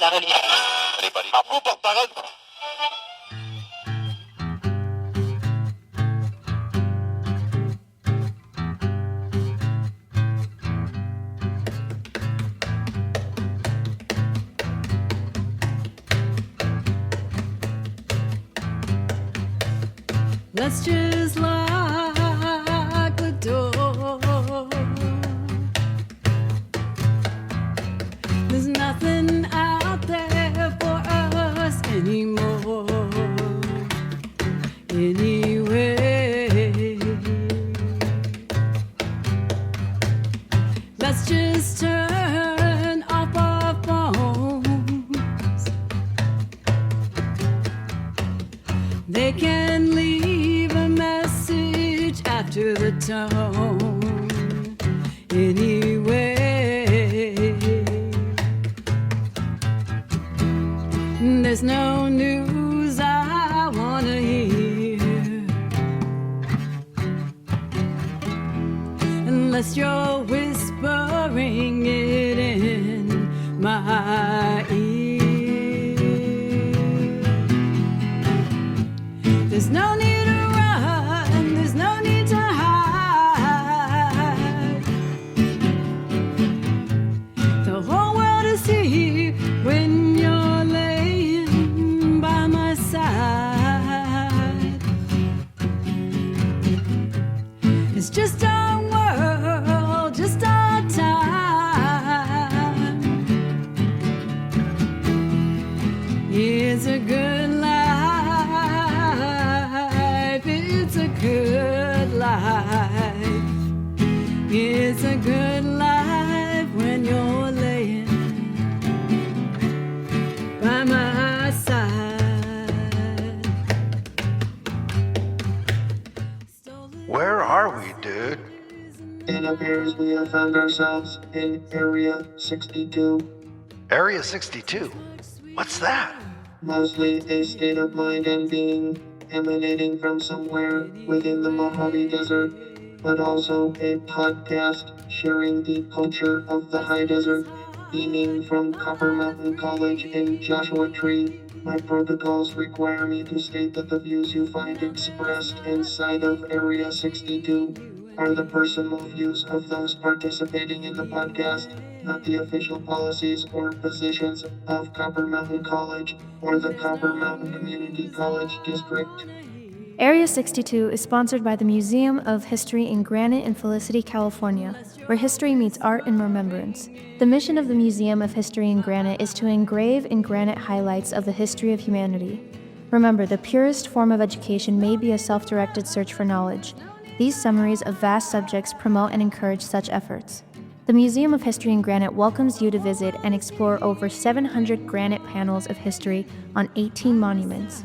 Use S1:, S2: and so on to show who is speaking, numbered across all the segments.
S1: Anybody?
S2: Let's just lock the door. There's nothing out there for us anymore. Anyway, let's just turn off our phones. They can leave a message after the tone. Anyway, there's no news I wanna hear unless you're whispering it in my ear. There's no need to run, there's no need to hide. The whole world is here when you're laying by my side. It's just our world, just our time. It's a good life, it's a good life. It's a good life when you're laying by my side.
S3: Where are we, dude?
S4: It appears we have found ourselves in Area 62,
S3: Area 62? What's that?
S4: mostly a state of mind and being emanating from somewhere within the Mojave Desert, but also a podcast sharing the culture of the high desert, beaming from Copper Mountain College in Joshua Tree. My protocols require me to state that the views you find expressed inside of Area 62 are the personal views of those participating in the podcast, not the official policies or positions of Copper Mountain College or the Copper Mountain Community College District.
S5: Area 62 is sponsored by the Museum of History in Granite in Felicity, California, where history meets art and remembrance. The mission of the Museum of History in Granite is to engrave in granite highlights of the history of humanity. Remember, the purest form of education may be a self-directed search for knowledge. These summaries of vast subjects promote and encourage such efforts. The Museum of History in Granite welcomes you to visit and explore over 700 granite panels of history on 18 monuments.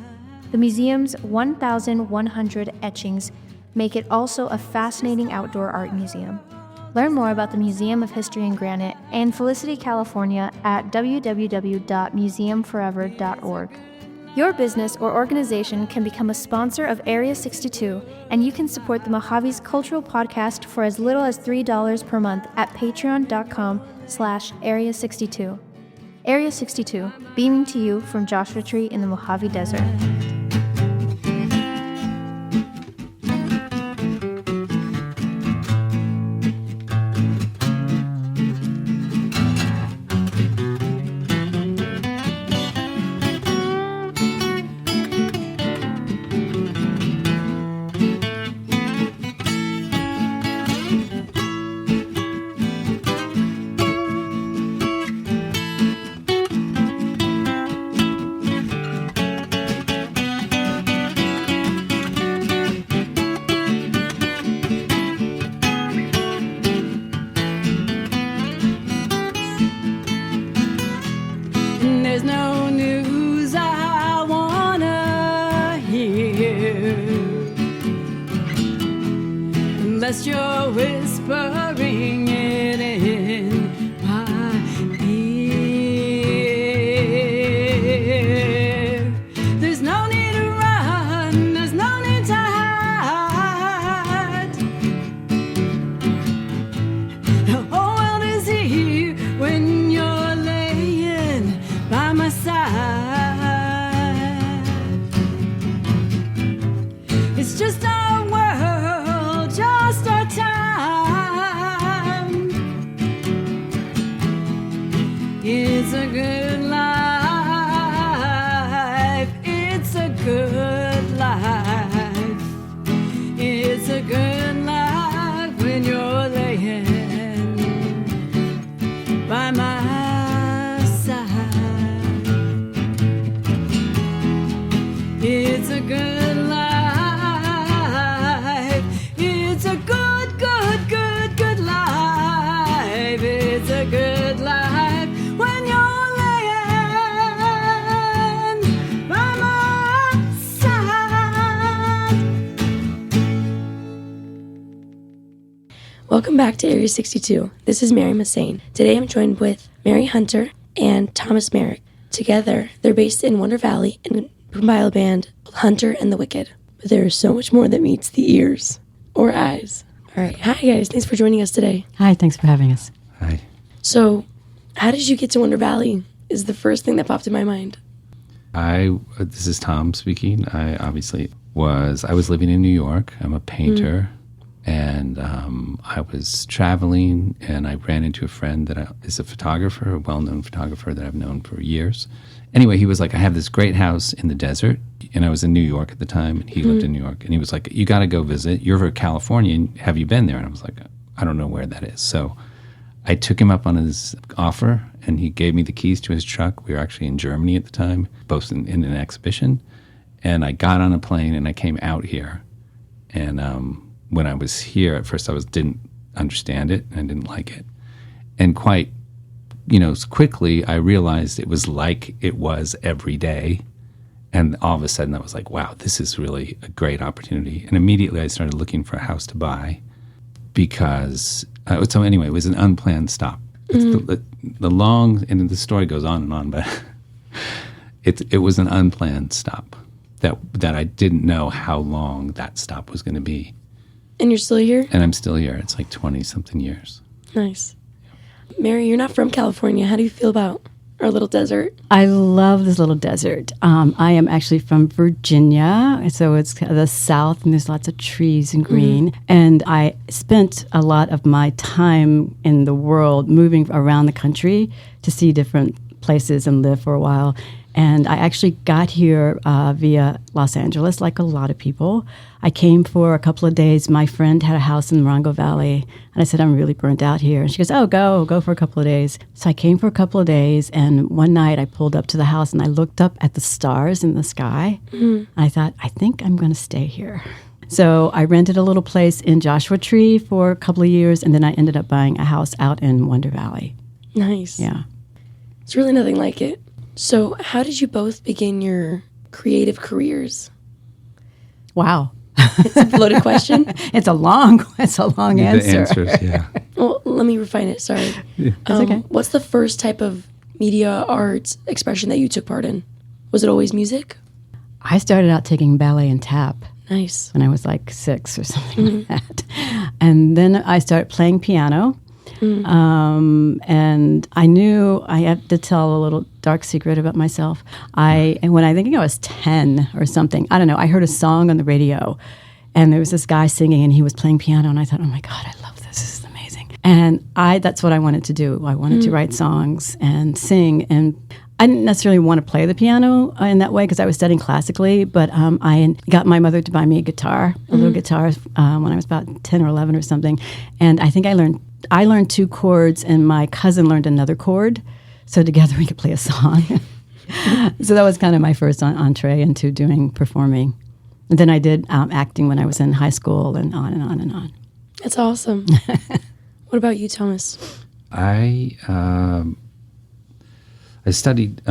S5: The museum's 1,100 etchings make it also a fascinating outdoor art museum. Learn more about the Museum of History in Granite and Felicity, California at www.museumforever.org. Your business or organization can become a sponsor of Area 62, and you can support the Mojave's Cultural Podcast for as little as $3 per month at patreon.com/Area62. Area 62, beaming to you from Joshua Tree in the Mojave Desert. There's no news I wanna hear unless you're whispering it in my ear. There's no need to run, there's no need to hide. The whole world is here when you're laying by
S2: It's a good life. It's a good life. It's a good life when you're laying by my side. It's a good life. It's a good, good, good, good life. It's a good life when you're laying by my side.
S1: Welcome back to Area 62. This is Mariam Hussain. Today I'm joined with Mary Hunter and Thom Merrick. Together, they're based in Wonder Valley and compile a band Hunter and the Wick'd. But there is so much more that meets the ears or eyes. All right. Hi, guys. Thanks for joining us today.
S6: Hi, thanks for having us.
S3: Hi.
S1: So, how did you get to Wonder Valley is the first thing that popped in my mind.
S7: This is Thom speaking. I was living in New York. I'm a painter. And I was traveling, and I ran into a friend that is a photographer, a well-known photographer that I've known for years. Anyway, he was like, I have this great house in the desert. And I was in New York at the time, and he lived in New York. And he was like, you got to go visit. You're from California. Have you been there? And I was like, I don't know where that is. So I took him up on his offer, and he gave me the keys to his truck. We were actually in Germany at the time, both in an exhibition. And I got on a plane, and I came out here. And when I was here, at first didn't understand it, and I didn't like it. And quite, quickly, I realized it was like it was every day. And all of a sudden, I was like, wow, this is really a great opportunity. And immediately, I started looking for a house to buy because, so anyway, it was an unplanned stop. It's the long, and the story goes on, but it was an unplanned stop that I didn't know how long that stop was going to be.
S1: And you're still here?
S7: And I'm still here. It's like 20-something years.
S1: Nice. Mary, you're not from California. How do you feel about our little desert?
S6: I love this little desert. I am actually from Virginia, so it's the South, and there's lots of trees and green. And I spent a lot of my time in the world moving around the country to see different places and live for a while. And I actually got here via Los Angeles, like a lot of people. I came for a couple of days. My friend had a house in the Morongo Valley, and I said, I'm really burnt out here. And she goes, oh, go for a couple of days. So I came for a couple of days, and one night I pulled up to the house, and I looked up at the stars in the sky, and I thought, I think I'm going to stay here. So I rented a little place in Joshua Tree for a couple of years, and then I ended up buying a house out in Wonder Valley.
S1: Nice.
S6: Yeah.
S1: It's really nothing like it. So how did you both begin your creative careers?
S6: Wow.
S1: It's a loaded question.
S6: It's a long answer.
S7: The answers, yeah.
S1: Well, let me refine it. Sorry.
S6: It's okay.
S1: What's the first type of media arts expression that you took part in? Was it always music?
S6: I started out taking ballet and tap
S1: Nice.
S6: when I was like 6 or something like that. And then I started playing piano. And I knew I had to tell a little dark secret about myself. When I think I was 10 or something, I don't know, I heard a song on the radio, and there was this guy singing, and he was playing piano, and I thought, oh my God, I love this. This is amazing. And that's what I wanted to do. I wanted to write songs and sing, and I didn't necessarily want to play the piano in that way because I was studying classically, but I got my mother to buy me a guitar, a little guitar, when I was about 10 or 11 or something. And I think I learned 2 chords, and my cousin learned another chord, so together we could play a song. So that was kind of my first entree into performing. And then I did acting when I was in high school, and on and on and on.
S1: That's awesome. What about you, Thomas?
S7: I studied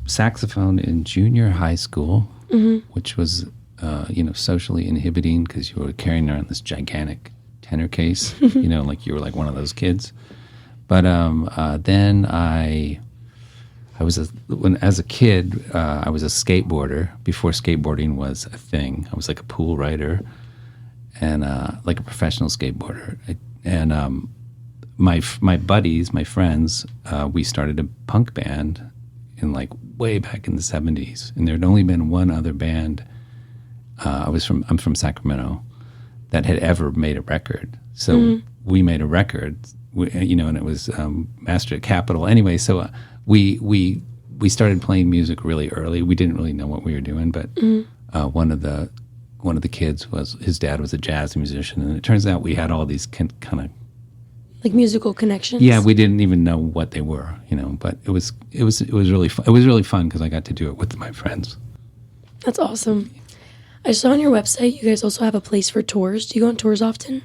S7: saxophone in junior high school, which was, socially inhibiting because you were carrying around this gigantic tenor case, like you were like one of those kids. But then as a kid, I was a skateboarder before skateboarding was a thing. I was like a pool rider and like a professional skateboarder. My buddies, my friends, we started a punk band in like way back in the 70s, and there had only been one other band. I'm from Sacramento, that had ever made a record. So we made a record and it was mastered at Capitol. Anyway, so we started playing music really early. We didn't really know what we were doing, but one of the kids his dad was a jazz musician, and it turns out we had all these kind of
S1: Like musical connections?
S7: Yeah, we didn't even know what they were, but it was really fun. It was really fun because I got to do it with my friends.
S1: That's awesome. I saw on your website you guys also have a place for tours. Do you go on tours often?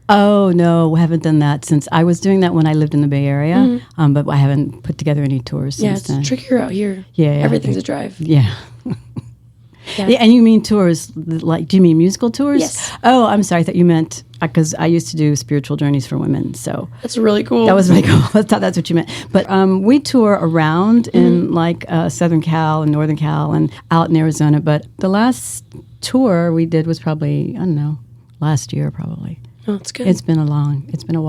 S6: Oh, no, we haven't done that since I was doing that when I lived in the Bay Area, but I haven't put together any tours
S1: Yeah,
S6: since then.
S1: it's trickier out here.
S6: Yeah,
S1: Everything's a drive.
S6: Yeah.
S1: Yeah.
S6: Yeah, and you mean tours, like, do you mean musical tours?
S1: Yes.
S6: Oh, I'm sorry, I thought you meant, because I used to do spiritual journeys for women, so.
S1: That's really cool.
S6: That was really cool. I thought that's what you meant. But we tour around in, like, Southern Cal and Northern Cal and out in Arizona, but the last tour we did was probably, I don't know, last year probably.
S1: Oh, it's good.
S6: It's been a while.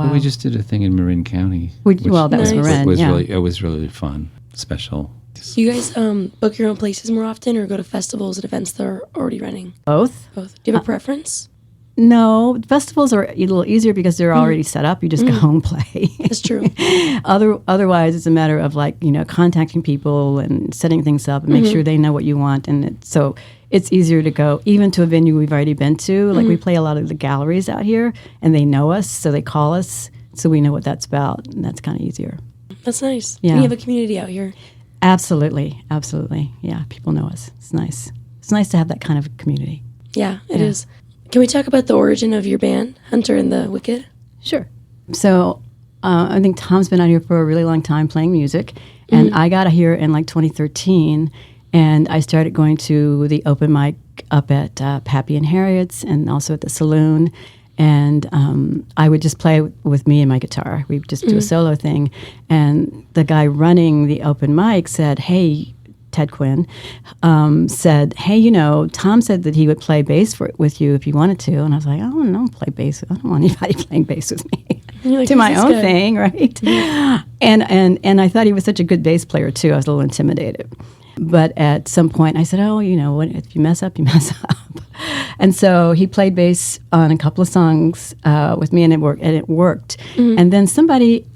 S7: Well, we just did a thing in Marin County.
S6: That was Marin,
S7: It was really fun, special.
S1: Do you guys book your own places more often or go to festivals and events that are already running?
S6: Both.
S1: Do you have a preference?
S6: No, festivals are a little easier because they're already set up. You just go home and play.
S1: That's true.
S6: Otherwise, it's a matter of contacting people and setting things up and make sure they know what you want. And so it's easier to go even to a venue we've already been to. Like we play a lot of the galleries out here, and they know us, so they call us, so we know what that's about, and that's kind of easier.
S1: That's nice.
S6: Yeah.
S1: You have a community out here.
S6: Absolutely. Yeah, people know us. It's nice. It's nice to have that kind of community.
S1: Yeah, it is. Can we talk about the origin of your band, Hunter and the Wick'd?
S6: Sure. So I think Tom's been out here for a really long time playing music, and I got here in 2013, and I started going to the open mic up at Pappy and Harriet's and also at the Saloon, and I would just play with me and my guitar. We'd just do a solo thing, and the guy running the open mic said, hey, Ted Quinn, said, hey, Tom said that he would play bass with you if you wanted to. And I was like, I don't know, play bass. I don't want anybody playing bass with me.
S1: Like,
S6: do my own thing, right? And I thought he was such a good bass player, too. I was a little intimidated. But at some point, I said, what, if you mess up, you mess up. And so he played bass on a couple of songs with me, and it worked. And then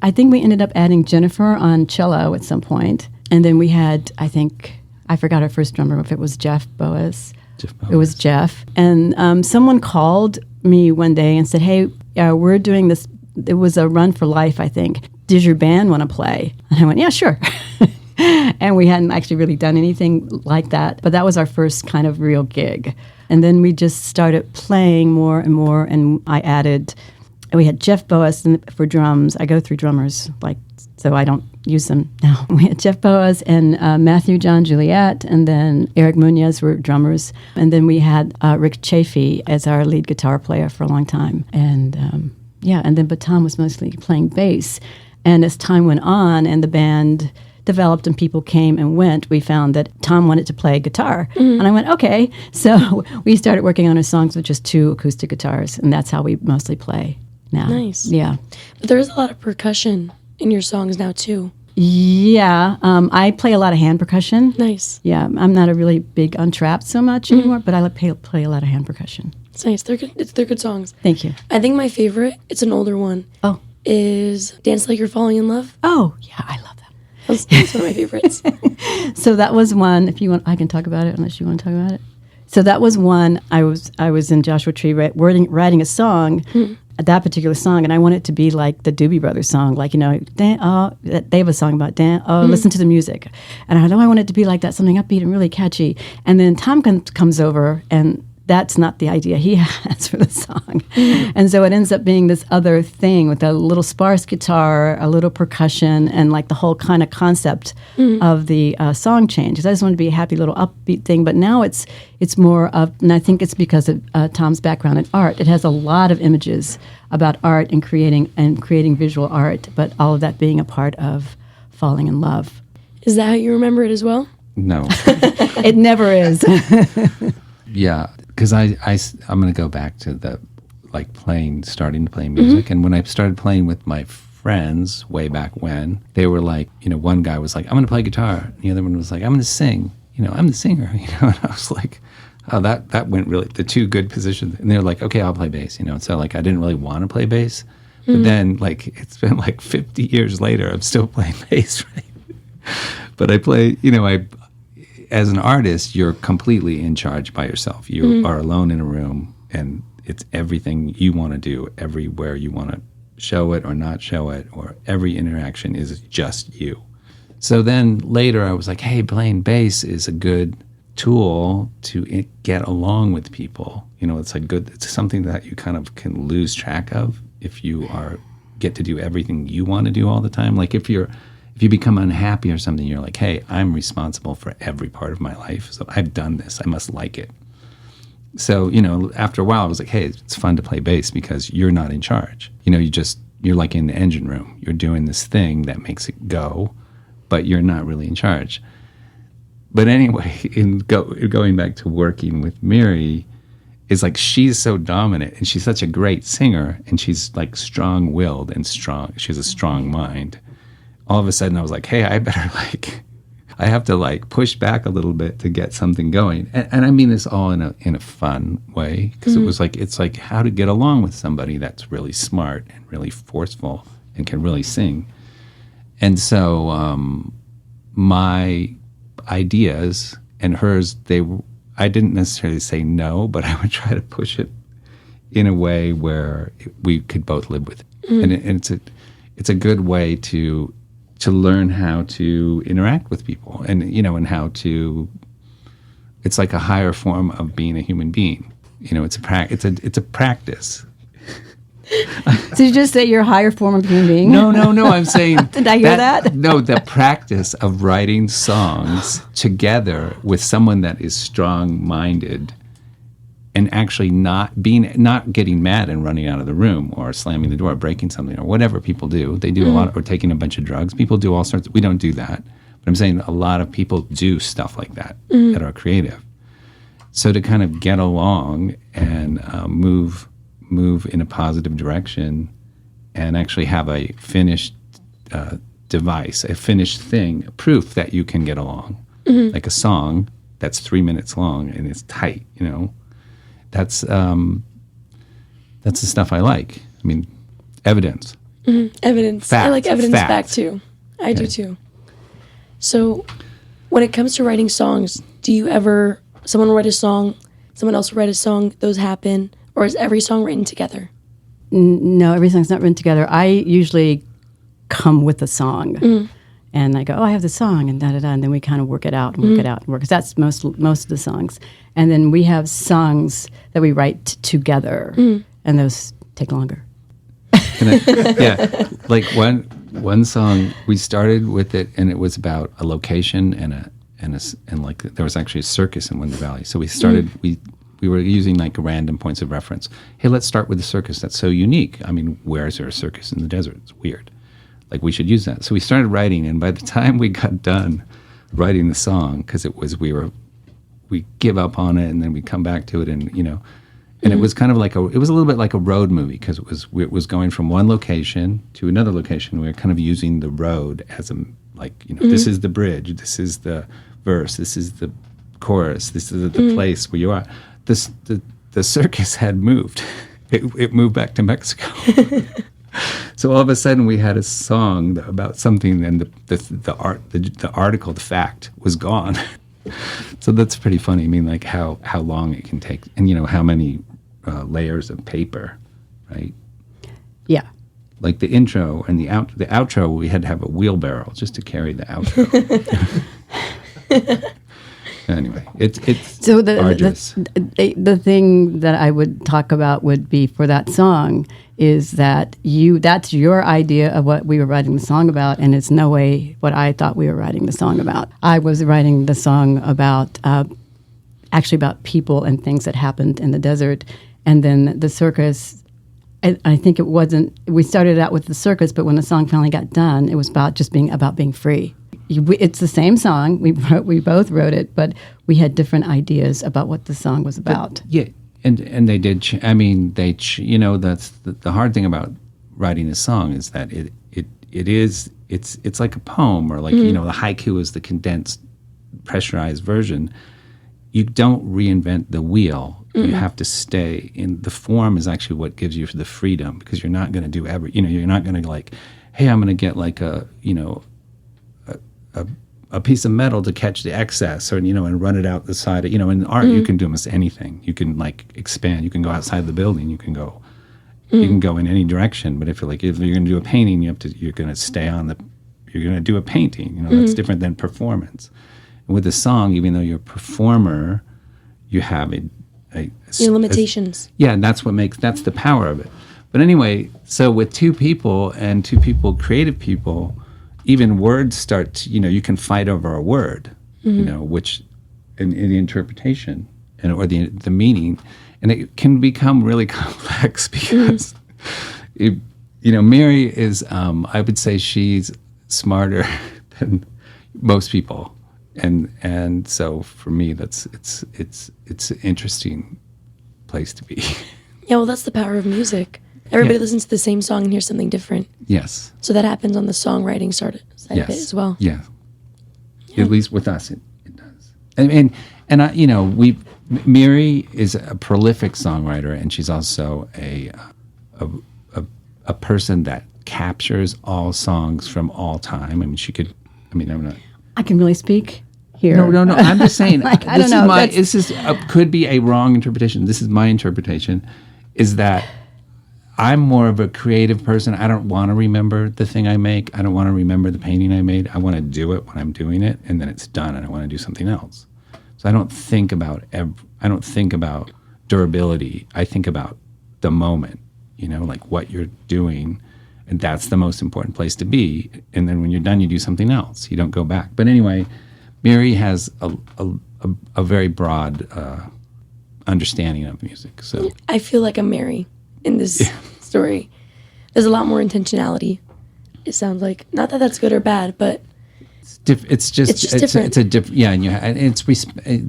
S6: I think we ended up adding Jennifer on cello at some point. And then we had, I forgot our first drummer, if it was Jeff Boas. It was Jeff. And someone called me one day and said, hey, we're doing this. It was a Run for Life, I think. Does your band want to play? And I went, yeah, sure. And we hadn't actually really done anything like that. But that was our first kind of real gig. And then we just started playing more and more. And we had Jeff Boas for drums. I go through drummers, so I don't use them now. We had Jeff Boas and Matthew John Juliet, and then Eric Munoz were drummers. And then we had Rick Chafee as our lead guitar player for a long time. And but Tom was mostly playing bass. And as time went on and the band developed and people came and went, we found that Tom wanted to play guitar. And I went, okay. So we started working on our songs with just 2 acoustic guitars, and that's how we mostly play now.
S1: Nice.
S6: Yeah.
S1: But there is a lot of percussion in your songs now, too.
S6: Yeah. I play a lot of hand percussion.
S1: Nice.
S6: Yeah. I'm not a really big on trap so much anymore, but I play a lot of hand percussion.
S1: It's nice. They're good. They're good songs.
S6: Thank you.
S1: I think my favorite, it's an older one, is Dance Like You're Falling in Love.
S6: Oh, yeah. I love that.
S1: That's one of my favorites.
S6: So that was one, if you want, I can talk about it unless you want to talk about it. So that was one, I was in Joshua Tree writing a song, that particular song, and I want it to be like the Doobie Brothers song, they have a song about listen to the music. And I want it to be like that, something upbeat and really catchy. And then Tom comes over, and that's not the idea he has for the song. And so it ends up being this other thing with a little sparse guitar, a little percussion, and the whole kind of concept of the song changes. I just wanted to be a happy little upbeat thing, but now it's more of, and I think it's because of Tom's background in art. It has a lot of images about art and creating visual art, but all of that being a part of falling in love.
S1: Is that how you remember it as well?
S7: No.
S6: It never is.
S7: Yeah. Because I'm going to go back to the starting to play music, and when I started playing with my friends way back when, they were one guy was like, I'm going to play guitar, and the other one was like, I'm going to sing, I'm the singer, and I was like, oh, that went really the 2 good positions, and they're like, okay, I'll play bass, so I didn't really want to play bass, But then, like, it's been like 50 years later, I'm still playing bass, right? But I play, as an artist, you're completely in charge by yourself. You are alone in a room, and it's everything you want to do, everywhere you want to show it or not show it, or every interaction is just you. So then later I was like, hey, playing bass is a good tool to get along with people. It's something that you kind of can lose track of if you get to do everything you want to do all the time. Like if you become unhappy or something, you're like, hey, I'm responsible for every part of my life. So I've done this. I must like it. So, after a while, I was like, hey, it's fun to play bass because you're not in charge. You're like in the engine room. You're doing this thing that makes it go, but you're not really in charge. But anyway, going back to working with Miri, is like she's so dominant and she's such a great singer and she's like strong-willed and strong. She has a strong mind. All of a sudden I was like, hey, I better I have to push back a little bit to get something going. And I mean this all in a fun way, because it's like how to get along with somebody that's really smart and really forceful and can really sing. And so my ideas and hers, I didn't necessarily say no, but I would try to push it in a way where we could both live with it. And it's a good way to learn how to interact with people, and and how to. It's like a higher form of being a human being. It's a practice.
S6: Did you just say you're a higher form of human being?
S7: No. I'm saying.
S6: Did I hear that?
S7: No, the practice of writing songs together with someone that is strong-minded, and actually not getting mad and running out of the room or slamming the door, or breaking something, or whatever people do. They do a lot, or taking a bunch of drugs. People do all sorts. We don't do that. But I'm saying a lot of people do stuff like that that are creative. So to kind of get along and move in a positive direction, and actually have a finished device, a finished thing, proof that you can get along, like a song that's 3 minutes long and it's tight. That's the stuff I like. I mean, evidence.
S1: Evidence.
S7: Fact.
S1: I like evidence
S7: Fact.
S1: back too. I do too. So when it comes to writing songs, do you ever, someone will write a song, someone else will write a song, those happen, or is every song written together?
S6: No, every song's not written together. I usually come with a song. And I go, I have the song, and da-da-da, and then we kind of work it out, because that's most of the songs. And then we have songs that we write together, and those take longer.
S7: Like one song, we started with it, and it was about a location and like there was actually a circus in Winter Valley. So we started, we were using like random points of reference. Hey, let's start with the circus. That's so unique. I mean, where is there a circus in the desert? It's weird. Like, we should use that. So we started writing, and by the time we got done writing the song, because we give up on it, and then we come back to it, and and it was kind of like it was a little bit like a road movie, because it was going from one location to another location. We were kind of using the road as this is the bridge, this is the verse, this is the chorus, this is the place where you are. The circus had moved. It moved back to Mexico. So all of a sudden we had a song about something, and the article, the fact, was gone. So that's pretty funny. I mean, like how long it can take, and how many layers of paper, right?
S6: Yeah.
S7: Like the intro and the outro, we had to have a wheelbarrow just to carry the outro. Anyway, it's
S6: so
S7: arduous.
S6: The thing that I would talk about would be, for that song, is that that's your idea of what we were writing the song about, and it's no way what I thought we were writing the song about. I was writing the song about actually about people and things that happened in the desert, and then the circus. I think it wasn't. We started out with the circus, but when the song finally got done, it was about just being free. It's the same song. We both wrote it, but we had different ideas about what the song was about.
S7: But, and they did. That's the hard thing about writing a song, is that it's like a poem, or like the haiku is the condensed, pressurized version. You don't reinvent the wheel You have to stay in the form is actually what gives you the freedom, because you're not going to do you're not going to like, hey, I'm going to get like a piece of metal to catch the excess, or and run it out the side. In art you can do almost anything. You can like expand. You can go outside the building. You can go in any direction. But if you're going to do a painting, you're going to stay on you're going to do a painting. That's different than performance. And with a song, even though you're a performer, you have your
S1: limitations.
S7: And that's the power of it. But anyway, so with two people, creative people, even words start you can fight over a word, which in the interpretation or the meaning, and it can become really complex because Miri is I would say she's smarter than most people. And so for me, it's an interesting place to be.
S1: Yeah, well, that's the power of music. Everybody listens to the same song and hears something different.
S7: Yes.
S1: So that happens on the songwriting side of it as well.
S7: Yeah. At least with us, it does. And Miri is a prolific songwriter, and she's also a person that captures all songs from all time. I'm not.
S6: I can really speak here.
S7: No. I'm just saying.
S6: I don't know.
S7: This could be a wrong interpretation. This is my interpretation. Is that I'm more of a creative person. I don't want to remember the thing I make. I don't want to remember the painting I made. I want to do it when I'm doing it, and then it's done, and I want to do something else. So I don't think about durability. I think about the moment. Like what you're doing. And that's the most important place to be. And then when you're done, you do something else. You don't go back. But anyway, Miri has a very broad understanding of music. So
S1: I feel like I'm Mary in this story. There's a lot more intentionality. It sounds like, not that that's good or bad, but
S7: it's just different. It's a different,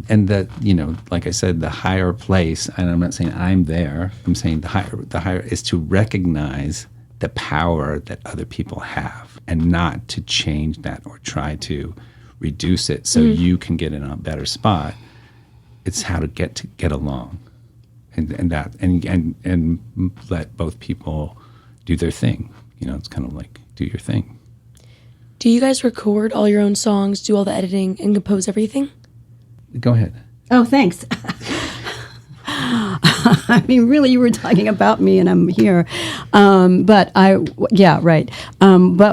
S7: and like I said, the higher place. And I'm not saying I'm there. I'm saying the higher is to recognize the power that other people have, and not to change that or try to reduce it so you can get in a better spot. It's how to get along, and let both people do their thing. It's kind of like do your thing.
S1: Do you guys record all your own songs, do all the editing, and compose everything?
S7: Go ahead.
S6: Oh, thanks. Really, you were talking about me, and I'm here. But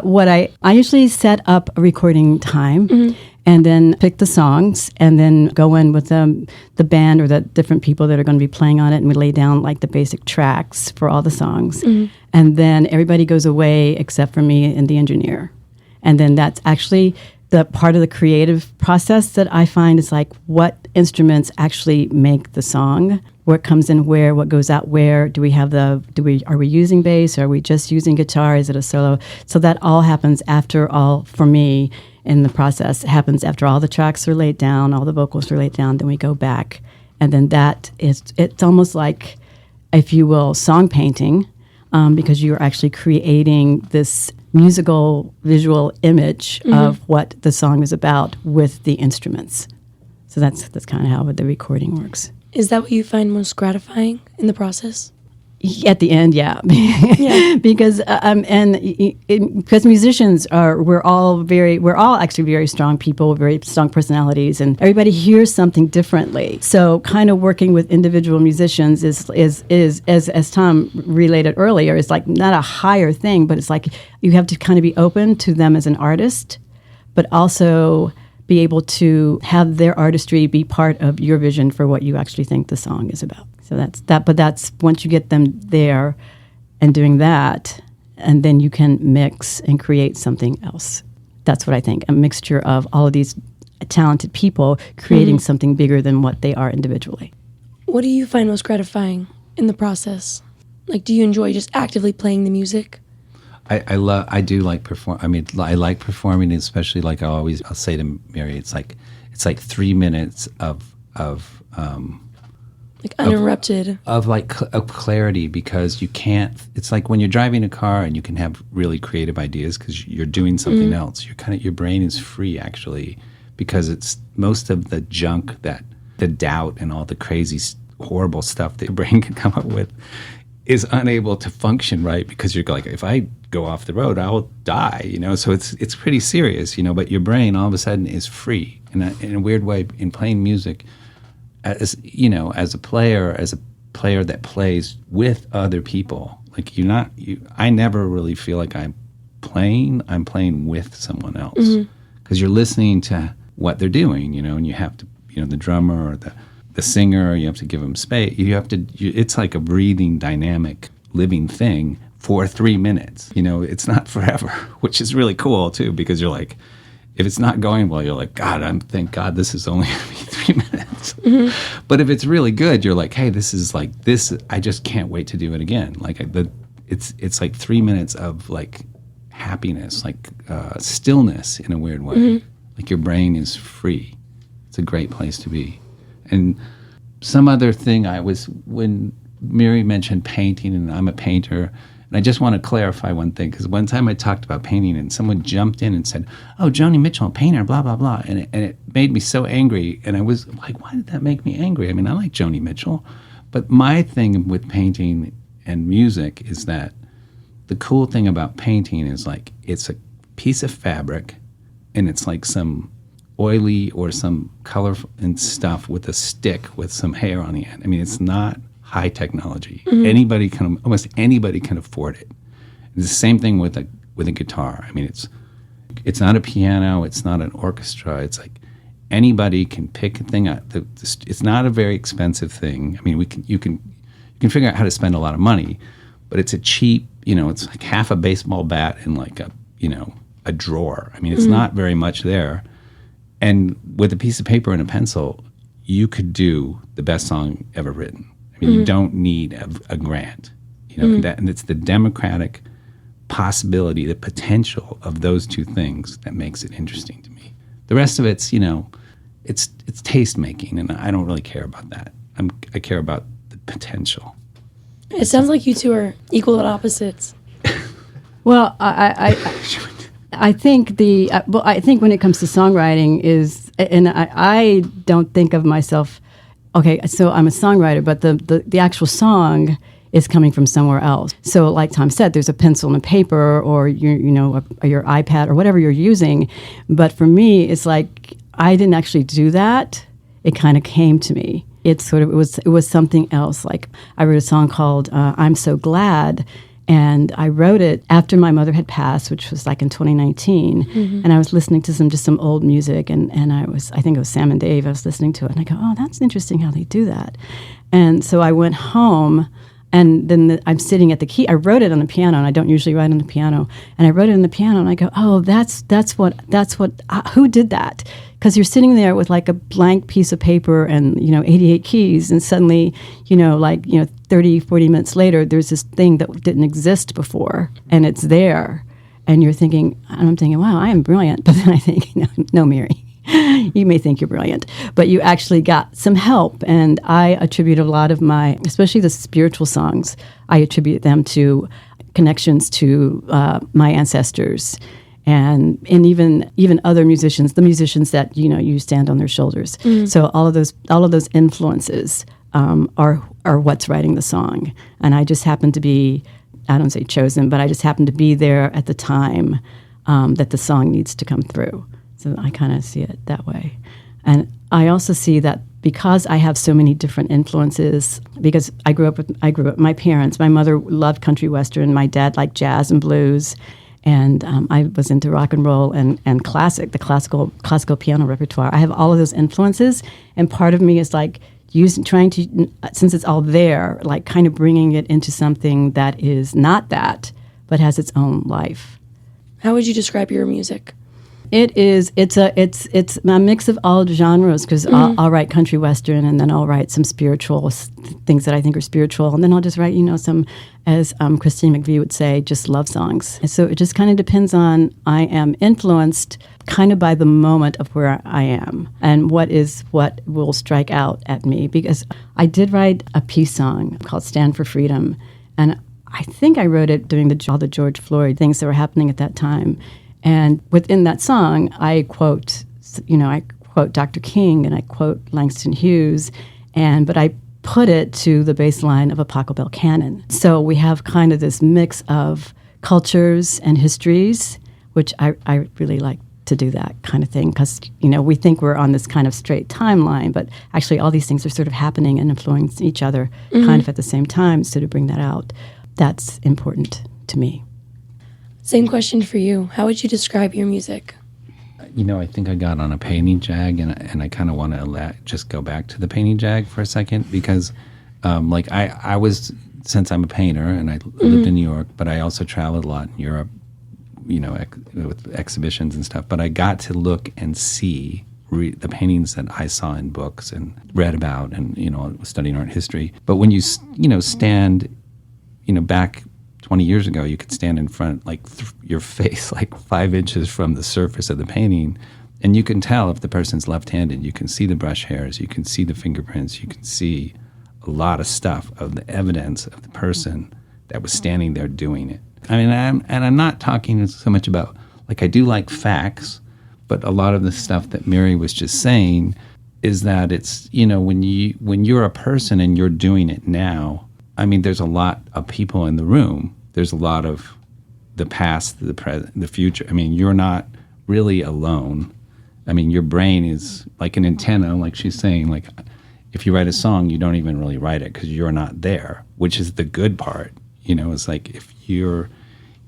S6: what I usually set up a recording time, and then pick the songs, and then go in with the band or the different people that are going to be playing on it, and we lay down like the basic tracks for all the songs, and then everybody goes away except for me and the engineer, and then that's actually the part of the creative process that I find is like what instruments actually make the song, what comes in where, what goes out where. Are we using bass? Are we just using guitar? Is it a solo? So that all happens after all, for me, in the process, it happens after all the tracks are laid down, all the vocals are laid down, then we go back. And then it's almost like, if you will, song painting, because you're actually creating this musical visual image of what the song is about with the instruments. So that's kind of how the recording works.
S1: Is that what you find most gratifying in the process?
S6: At the end, yeah. because musicians we're all actually very strong people, very strong personalities, and everybody hears something differently. So kind of working with individual musicians is as Thom related earlier, is like not a higher thing, but it's like you have to kind of be open to them as an artist, but also be able to have their artistry be part of your vision for what you actually think the song is about. So that's once you get them there and doing that, and then you can mix and create something else. That's what I think, a mixture of all of these talented people creating something bigger than what they are individually.
S1: What do you find most gratifying in the process? Like, do you enjoy just actively playing the music?
S7: I do like perform. I like performing, especially like I'll say to Miri, it's like 3 minutes of
S1: like uninterrupted
S7: of clarity, because you can't. It's like when you're driving a car and you can have really creative ideas because you're doing something else. Your brain is free actually, because it's most of the junk, that the doubt and all the crazy horrible stuff that your brain can come up with is unable to function right because you're like, if I go off the road, I'll die, you know? So it's pretty serious, you know, but your brain all of a sudden is free in a weird way in playing music as, you know, as a player that plays with other people. Like I never really feel like I'm playing with someone else because you're listening to what they're doing, you know, and you have to, you know, the drummer or the singer, you have to give them space. It's like a breathing, dynamic, living thing for 3 minutes. You know, it's not forever, which is really cool too, because you're like, if it's not going well, you're like, thank God this is only going to be 3 minutes. But if it's really good, you're like, hey, this is like this. I just can't wait to do it again. Like it's like 3 minutes of like happiness, like stillness in a weird way. Like your brain is free. It's a great place to be. And some other thing when Miri mentioned painting, and I'm a painter, and I just want to clarify one thing, because one time I talked about painting and someone jumped in and said, oh, Joni Mitchell, painter, blah, blah, blah. And it made me so angry. And I was like, why did that make me angry? I mean, I like Joni Mitchell. But my thing with painting and music is that the cool thing about painting is like it's a piece of fabric and it's like some oily or some color and stuff with a stick with some hair on the end. I mean, it's not high technology. Almost anybody can afford it. It's the same thing with a guitar. I mean, it's not a piano. It's not an orchestra. It's like anybody can pick a thing up. It's not a very expensive thing. I mean, you can figure out how to spend a lot of money, but it's a cheap. You know, it's like half a baseball bat and like a drawer. I mean, it's not very much there. And with a piece of paper and a pencil, you could do the best song ever written. I mean, you don't need a grant. You know, and it's the democratic possibility, the potential of those two things that makes it interesting to me. The rest of it's, you know, it's taste making, and I don't really care about that. I care about the potential.
S1: It sounds like you two are equal and opposites.
S6: Well, I think I think when it comes to songwriting and I don't think of myself, okay, so I'm a songwriter, but the actual song is coming from somewhere else. So like Thom said, there's a pencil and a paper or your iPad or whatever you're using. But for me, it's like I didn't actually do that. It kind of came to me. It was something else. Like I wrote a song called I'm So Glad. And I wrote it after my mother had passed, which was like in 2019. And I was listening to some old music, and I think it was Sam and Dave. I was listening to it, and I go, oh, that's interesting how they do that. And so I went home, and then I'm sitting at the key. I wrote it on the piano, and I don't usually write on the piano. And I wrote it on the piano, and I go, oh, that's what who did that? Because you're sitting there with like a blank piece of paper and 88 keys, and suddenly 30, 40 minutes later, there's this thing that didn't exist before, and it's there. And I'm thinking, wow, I am brilliant. But then I think, no, Miri, you may think you're brilliant, but you actually got some help. And I attribute a lot of especially the spiritual songs, I attribute them to connections to my ancestors. And even other musicians, the musicians that you stand on their shoulders. So all of those influences are what's writing the song. And I just happen to be, I don't say chosen, but I just happen to be there at the time that the song needs to come through. So I kind of see it that way. And I also see that because I have so many different influences, because I grew up with my parents. My mother loved country western. My dad liked jazz and blues. And I was into rock and roll and the classical piano repertoire. I have all of those influences, and part of me is like trying to, since it's all there, like kind of bringing it into something that is not that, but has its own life.
S1: How would you describe your music?
S6: It's a mix of all genres, because I'll write country western, and then I'll write some spiritual things that I think are spiritual, and then I'll just write some, as Christine McVie would say, just love songs. And so it just kind of depends on, I am influenced kind of by the moment of where I am and what will strike out at me, because I did write a peace song called Stand for Freedom, and I think I wrote it during all the George Floyd things that were happening at that time. And within that song, I quote Dr. King and I quote Langston Hughes, but I put it to the bass line of a Pachelbel canon. So we have kind of this mix of cultures and histories, which I really like to do that kind of thing, because, we think we're on this kind of straight timeline, but actually all these things are sort of happening and influencing each other kind of at the same time. So to bring that out, that's important to me.
S1: Same question for you. How would you describe your music?
S7: I think I got on a painting jag, and I kind of want to just go back to the painting jag for a second, because I was, since I'm a painter and I lived in New York, but I also traveled a lot in Europe, with exhibitions and stuff. But I got to look and see the paintings that I saw in books and read about, and studying art history. But when you stand, back 20 years ago, you could stand in front, your face, 5 inches from the surface of the painting, and you can tell if the person's left-handed. You can see the brush hairs, you can see the fingerprints, you can see a lot of stuff of the evidence of the person that was standing there doing it. I mean, I'm not talking so much about, I do like facts, but a lot of the stuff that Miri was just saying is that it's, when you're a person and you're doing it now, I mean, there's a lot of people in the room. There's a lot of the past, the present, the future. I mean, you're not really alone. I mean, your brain is like an antenna, like she's saying. If you write a song, you don't even really write it because you're not there, which is the good part. It's like if your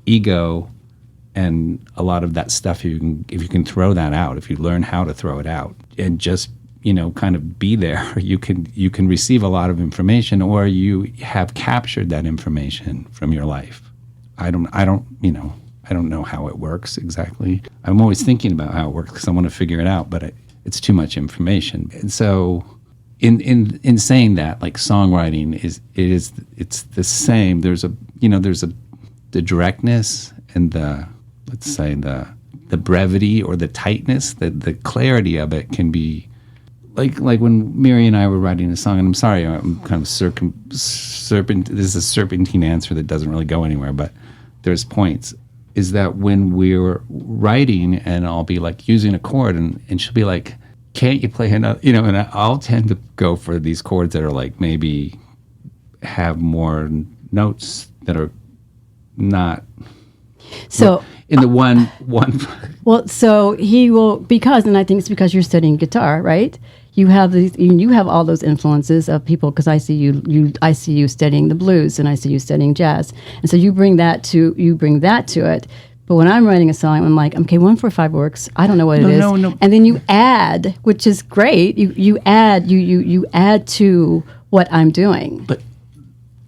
S7: ego and a lot of that stuff, if you can throw that out, if you learn how to throw it out and just kind of be there, you can receive a lot of information, or you have captured that information from your life. I don't know how it works exactly. I'm always thinking about how it works because I want to figure it out, but it's too much information. And so in saying that, songwriting it's the same. There's the directness and let's say the brevity or the tightness, the clarity of it can be like when Miri and I were writing a song, and I'm sorry, I'm kind of this is a serpentine answer that doesn't really go anywhere, but there's points, is that when we're writing and I'll be using a chord and she'll be like, can't you play another, and I'll tend to go for these chords that are maybe have more notes that are not
S6: so
S7: in the one
S6: well, so he will, because, and I think it's because you're studying guitar, right? You have all those influences of people, because I see you studying the blues, and I see you studying jazz, and so you bring that to it. But when I'm writing a song, I'm like, okay, 1-4-5 works. I don't know what it is. No. And then you add, which is great. You add to what I'm doing.
S7: But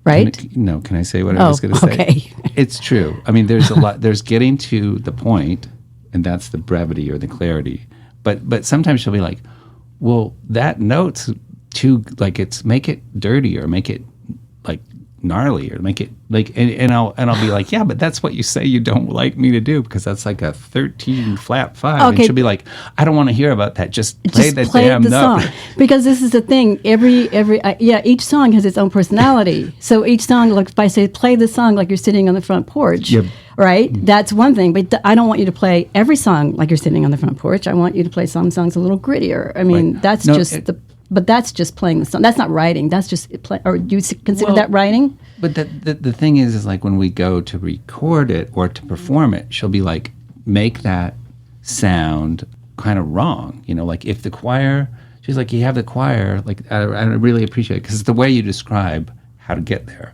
S6: right?
S7: Can I say what I was going to say?
S6: Okay.
S7: It's true. I mean, there's a lot. There's getting to the point, and that's the brevity or the clarity. But sometimes she'll be like, well, that note's too, make it dirty, or make it gnarly, or make it and I'll be like, yeah, but that's what you say you don't like me to do, because that's a 13 flat 5. Okay. And she'll be like, I don't want to hear about that. Just play the damn note.
S6: Song. Because this is the thing. Each song has its own personality. So each song, if I say play the song like you're sitting on the front porch, yep. Right? That's one thing. But I don't want you to play every song like you're sitting on the front porch. I want you to play some songs a little grittier. I mean, right. But that's just playing the song. That's not writing. That's just or do you consider that writing?
S7: But the thing is when we go to record it or to perform it, she'll be like, make that sound kind of wrong. If the choir, she's like, you have the choir, I really appreciate it, because it's the way you describe how to get there.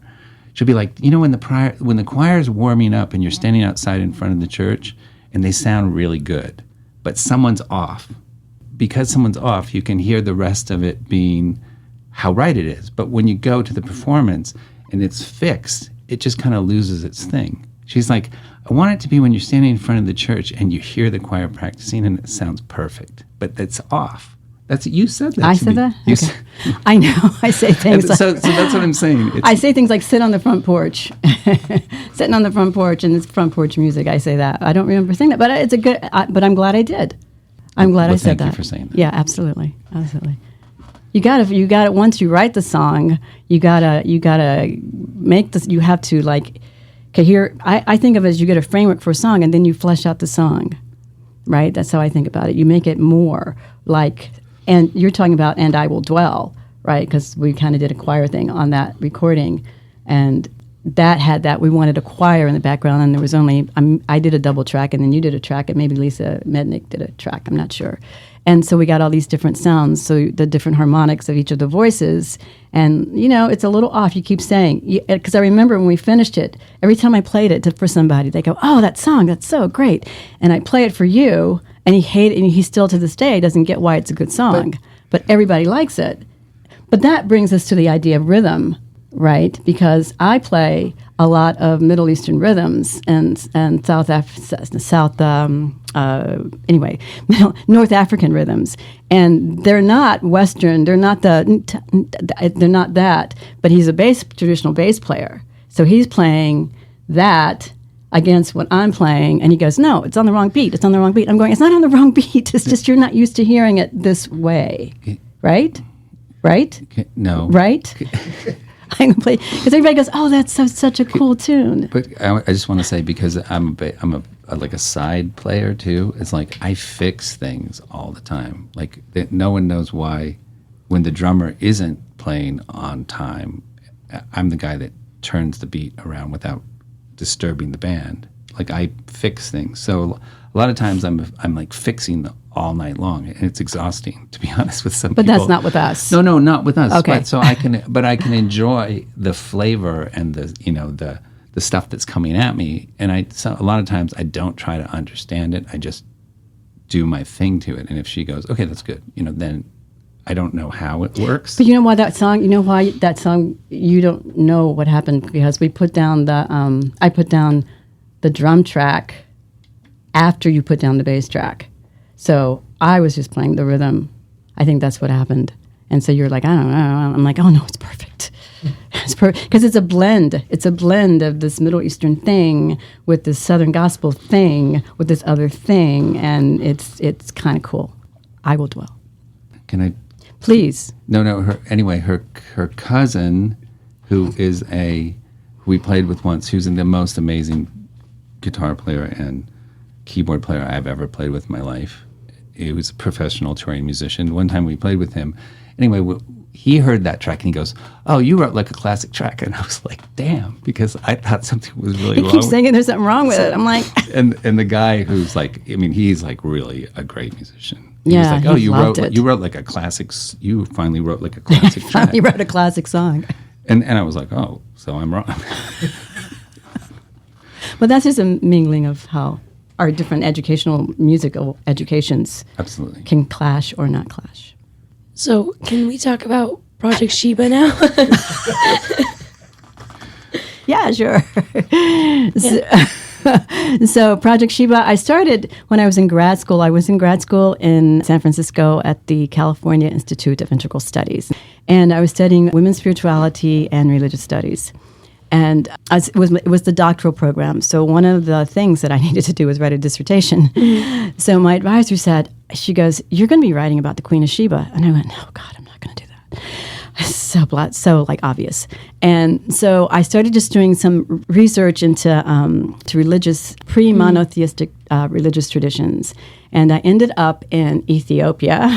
S7: She'll be like, when the choir is warming up and you're standing outside in front of the church and they sound really good, but someone's off. Because someone's off, you can hear the rest of it being how right it is. But when you go to the performance and it's fixed, it just kind of loses its thing. She's like, I want it to be when you're standing in front of the church and you hear the choir practicing and it sounds perfect, but it's off. You said that.
S6: I said that? Okay. I know. I say things
S7: so that's what I'm saying.
S6: I say things like sit on the front porch. Sitting on the front porch, and it's front porch music. I say that. I don't remember saying that, but it's a good, but I'm glad I did. I'm glad I said that.
S7: Thank you for saying that.
S6: Yeah, absolutely. You gotta. Once you write the song, you gotta make this. You have to okay. Here, I think of it as you get a framework for a song, and then you flesh out the song, right? That's how I think about it. You make it more and you're talking about "And I Will Dwell," right? Because we kind of did a choir thing on that recording, and that had that. We wanted a choir in the background, and there was only I did a double track, and then you did a track, and maybe Lisa Mednick did a track. I'm not sure. And so we got all these different sounds, so the different harmonics of each of the voices. And, it's a little off. You keep saying, because I remember when we finished it, every time I played it for somebody, they go, oh, that song, that's so great. And I play it for you, and he still to this day doesn't get why it's a good song. But everybody likes it. But that brings us to the idea of rhythm, right? Because I play a lot of Middle Eastern rhythms and North African rhythms, and they're not Western. They're not they're not that. But he's a traditional bass player, so he's playing that against what I'm playing, and he goes, "No, it's on the wrong beat. It's on the wrong beat." I'm going, "It's not on the wrong beat. It's just you're not used to hearing it this way, right? Right?
S7: No,
S6: right." I'm gonna play because everybody goes, "Oh, that's such a cool tune."
S7: But I just want to say, because I'm like a side player too. It's like I fix things all the time. Like no one knows why when the drummer isn't playing on time, I'm the guy that turns the beat around without disturbing the band. Like I fix things. So a lot of times I'm like fixing all night long, and it's exhausting, to be honest with some people.
S6: But that's not with us.
S7: No, not with us.
S6: Okay.
S7: But, so I can enjoy the flavor and the stuff that's coming at me. And a lot of times I don't try to understand it. I just do my thing to it. And if she goes, okay, that's good, then I don't know how it works.
S6: But you know why that song? You don't know what happened, because we put down I put down the drum track after you put down the bass track. So I was just playing the rhythm. I think that's what happened. And so you're like, I don't know. I'm like, oh, no, it's perfect. It's perfect. Because it's a blend. It's a blend of this Middle Eastern thing with this Southern gospel thing with this other thing. And it's kind of cool. I will dwell.
S7: Can I?
S6: Please.
S7: No. Her cousin, who we played with once, who's the most amazing guitar player and keyboard player I've ever played with in my life. He was a professional touring musician. One time we played with him. Anyway, he heard that track and he goes, "Oh, you wrote like a classic track." And I was like, "Damn," because I thought something was really wrong.
S6: He keeps saying there's something wrong with it. I'm like,
S7: and the guy who's like, he's like really a great musician. He
S6: Yeah,
S7: was like, "Oh, you wrote like a classic. You finally wrote like a classic track."
S6: He wrote a classic song.
S7: And I was like, "Oh, so I'm wrong."
S6: But that's just a mingling of how our different musical educations
S7: Absolutely
S6: can clash or not clash.
S1: So can we talk about Project Sheba now?
S6: Yeah, sure.
S1: Yeah.
S6: So Project Sheba, I started when I was in grad school. I was in grad school in San Francisco at the California Institute of Integral Studies. And I was studying women's spirituality and religious studies. And it was the doctoral program. So one of the things that I needed to do was write a dissertation. Mm-hmm. So my advisor said, she goes, "You're going to be writing about the Queen of Sheba." And I went, "Oh, God, I'm not going to do that." So like obvious. And so I started just doing some research into to religious, pre-monotheistic religious traditions. And I ended up in Ethiopia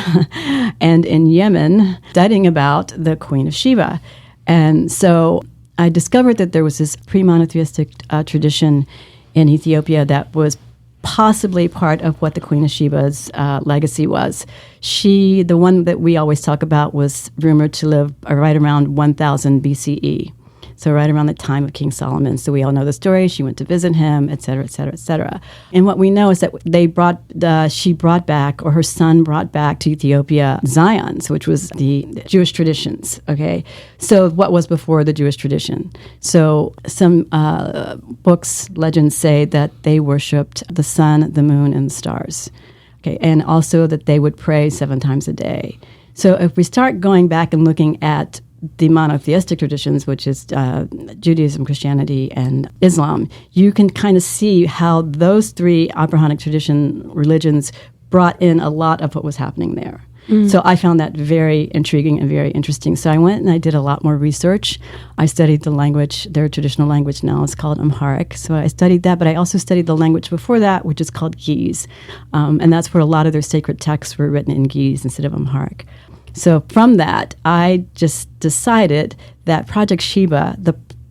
S6: and in Yemen studying about the Queen of Sheba. And so I discovered that there was this pre-monotheistic tradition in Ethiopia that was possibly part of what the Queen of Sheba's legacy was. The one that we always talk about, was rumored to live right around 1000 BCE. So right around the time of King Solomon. So we all know the story. She went to visit him, et cetera, et cetera, et cetera. And what we know is that she brought back, or her son brought back to Ethiopia, Zion, which was the Jewish traditions, okay? So what was before the Jewish tradition? So some books, legends say that they worshipped the sun, the moon, and the stars, okay? And also that they would pray 7 times a day. So if we start going back and looking at the monotheistic traditions, which is Judaism, Christianity, and Islam, you can kind of see how those 3 Abrahamic tradition religions brought in a lot of what was happening there. Mm. So I found that very intriguing and very interesting. So I went and I did a lot more research. I studied the language. Their traditional language now is called Amharic. So I studied that, but I also studied the language before that, which is called Ge'ez. And that's where a lot of their sacred texts were written in Ge'ez instead of Amharic. So from that, I just decided that Project Sheba,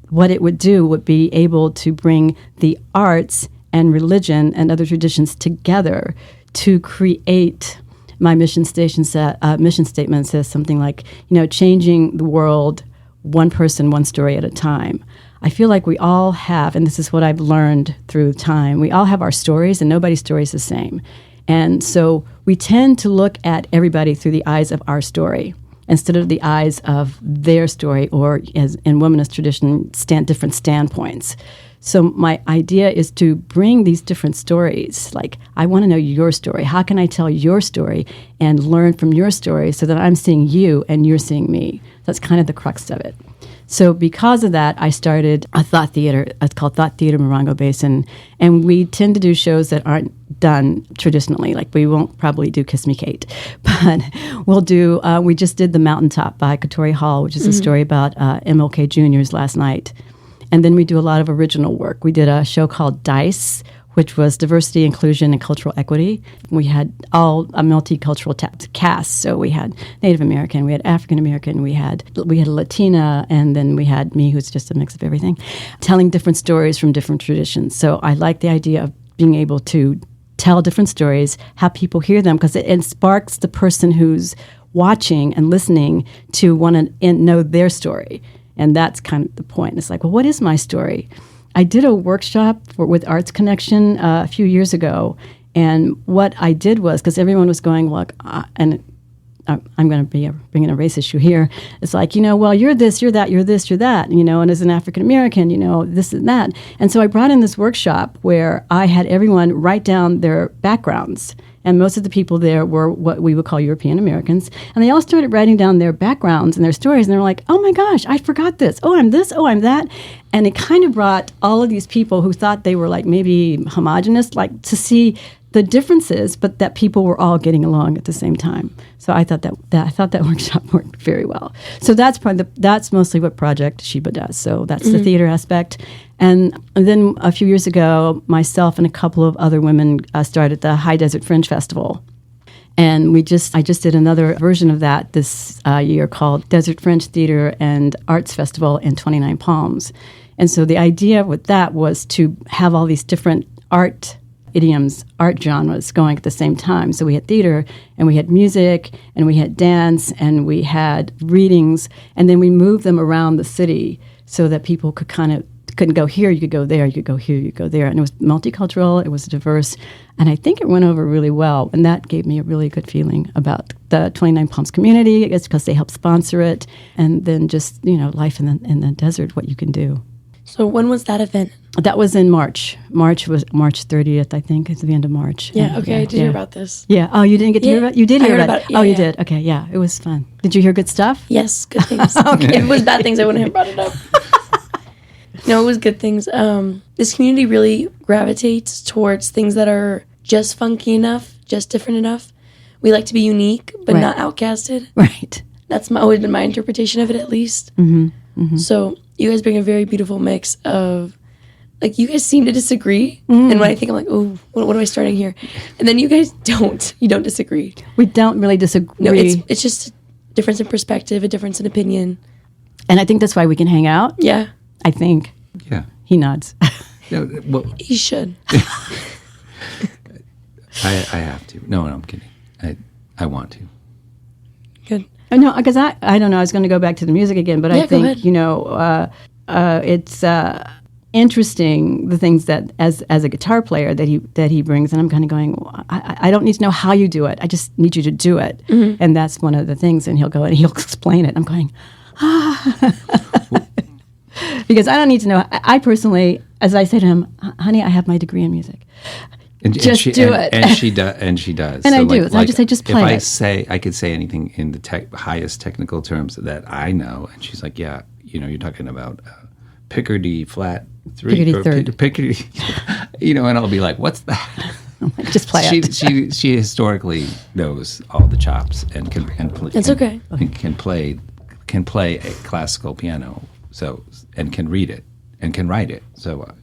S6: what it would do would be able to bring the arts and religion and other traditions together to create. My mission statement says something like, changing the world one person, one story at a time. I feel like we all have, and this is what I've learned through time, we all have our stories, and nobody's story is the same. And so we tend to look at everybody through the eyes of our story instead of the eyes of their story, or, as in womanist tradition, different standpoints. So my idea is to bring these different stories. Like, I want to know your story. How can I tell your story and learn from your story so that I'm seeing you and you're seeing me? That's kind of the crux of it. So because of that, I started a thought theater. It's called Thought Theater Morongo Basin. And we tend to do shows that aren't done traditionally. Like, we won't probably do Kiss Me Kate. But we'll do, we just did The Mountaintop by Katori Hall, which is a story about MLK Jr.'s last night. And then we do a lot of original work. We did a show called DICE, which was Diversity, Inclusion, and Cultural Equity. We had all a multicultural cast. So we had Native American, we had African American, we had a Latina, and then we had me, who's just a mix of everything, telling different stories from different traditions. So I like the idea of being able to tell different stories, have people hear them, because it sparks the person who's watching and listening to want to know their story. And that's kind of the point. It's like, well, what is my story? I did a workshop with Arts Connection a few years ago, and what I did was, because everyone was going, look, and I'm going to be bringing a race issue here. It's like, well, you're this, you're that, you're this, you're that, and as an African American, this and that. And so I brought in this workshop where I had everyone write down their backgrounds. And most of the people there were what we would call European Americans. And they all started writing down their backgrounds and their stories. And they were like, oh my gosh, I forgot this. Oh, I'm this. Oh, I'm that. And it kind of brought all of these people who thought they were like maybe homogenous, like to see the differences, but that people were all getting along at the same time. So I thought that workshop worked very well. So that's mostly what Project Sheba does. So that's the theater aspect. And then a few years ago, myself and a couple of other women started the High Desert Fringe Festival. And I just did another version of that this year called Desert Fringe Theater and Arts Festival in 29 Palms. And so the idea with that was to have all these different art idioms, art genres going at the same time. So we had theater, and we had music, and we had dance, and we had readings, and then we moved them around the city so that people couldn't go here, you could go there, you could go here, you could go there. And it was multicultural, it was diverse, and I think it went over really well. And that gave me a really good feeling about the 29 Palms community. It's because they helped sponsor it, and then just, life in the desert, what you can do.
S1: So when was that event?
S6: That was in March. March 30th, I think. It's the end of March.
S1: Yeah, okay. I did hear about this.
S6: Yeah. Oh, you didn't get to hear about it? You did hear about it.
S1: Yeah,
S6: oh, you did? Okay, yeah. It was fun. Did you hear good stuff?
S1: Yes, good things. Okay. If it was bad things, I wouldn't have brought it up. No, it was good things. This community really gravitates towards things that are just funky enough, just different enough. We like to be unique, but not outcasted.
S6: Right.
S1: That's always been my interpretation of it, at least. Mm-hmm. Mm-hmm. So you guys bring a very beautiful mix of, like, you guys seem to disagree. Mm. And when I think, I'm like, oh, what am I starting here? And then you guys don't. You don't disagree.
S6: We don't really disagree.
S1: No, it's just a difference in perspective, a difference in opinion.
S6: And I think that's why we can hang out.
S1: Yeah.
S6: I think.
S7: Yeah.
S6: He nods.
S7: No, well,
S1: he should.
S7: I have to. No, I'm kidding. I want to.
S1: Good.
S6: No, because I don't know. I was going to go back to the music again, but I think it's interesting the things that as a guitar player that he brings, and I'm kind of going, I don't need to know how you do it. I just need you to do it, and that's one of the things. And he'll go and he'll explain it. I'm going, because I don't need to know. I personally, as I say to him, honey, I have my degree in music. Just do it.
S7: And she does. And she does.
S6: And so I do. I just say, just play
S7: If I could say anything in the highest technical terms that I know, and she's like, yeah, you're talking about Picardy flat 3.
S6: Picardy third.
S7: Picardy, and I'll be like, what's that?
S6: Just play it.
S7: She historically knows all the chops and can play a classical piano, and can read it and can write it. So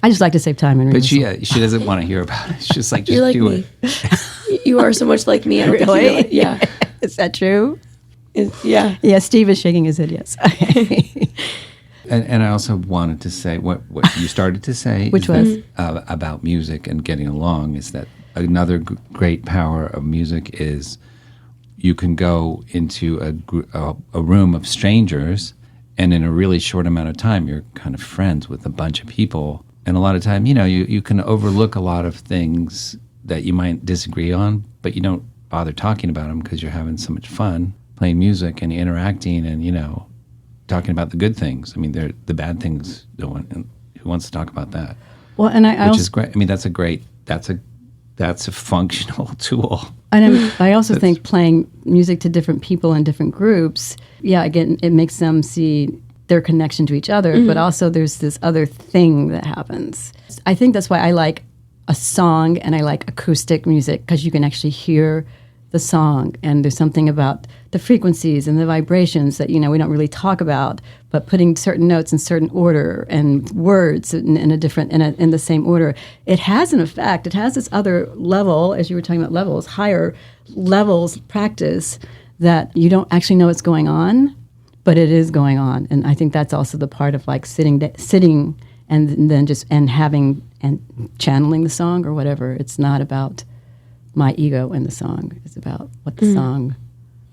S6: I just like to save time and read.
S7: But she doesn't want to hear about it. She's just like,
S1: You're like
S7: do
S1: me.
S7: it.
S1: You are so much like me. I don't think
S6: really?
S1: yeah.
S6: Is that true?
S1: Yeah.
S6: Yeah, Steve is shaking his head, yes.
S7: And I also wanted to say what you started to say,
S6: which
S7: is
S6: was
S7: that, about music and getting along, is that another great power of music is you can go into a room of strangers, and in a really short amount of time, you're kind of friends with a bunch of people. And a lot of time, you can overlook a lot of things that you might disagree on, but you don't bother talking about them because you're having so much fun playing music and interacting and, talking about the good things. I mean, the bad things, who wants to talk about that?
S6: Well, and I
S7: which
S6: also,
S7: is great. I mean, that's a functional tool.
S6: And I also think playing music to different people in different groups, again, it makes them see their connection to each other, but also there's this other thing that happens. I think that's why I like a song and I like acoustic music, because you can actually hear the song, and there's something about the frequencies and the vibrations that we don't really talk about, but putting certain notes in certain order and words in the same order, it has an effect. It has this other level, as you were talking about levels, higher levels of practice that you don't actually know what's going on, but it is going on. And I think that's also the part of like sitting and then just having and channeling the song or whatever. It's not about my ego in the song. It's about what the song,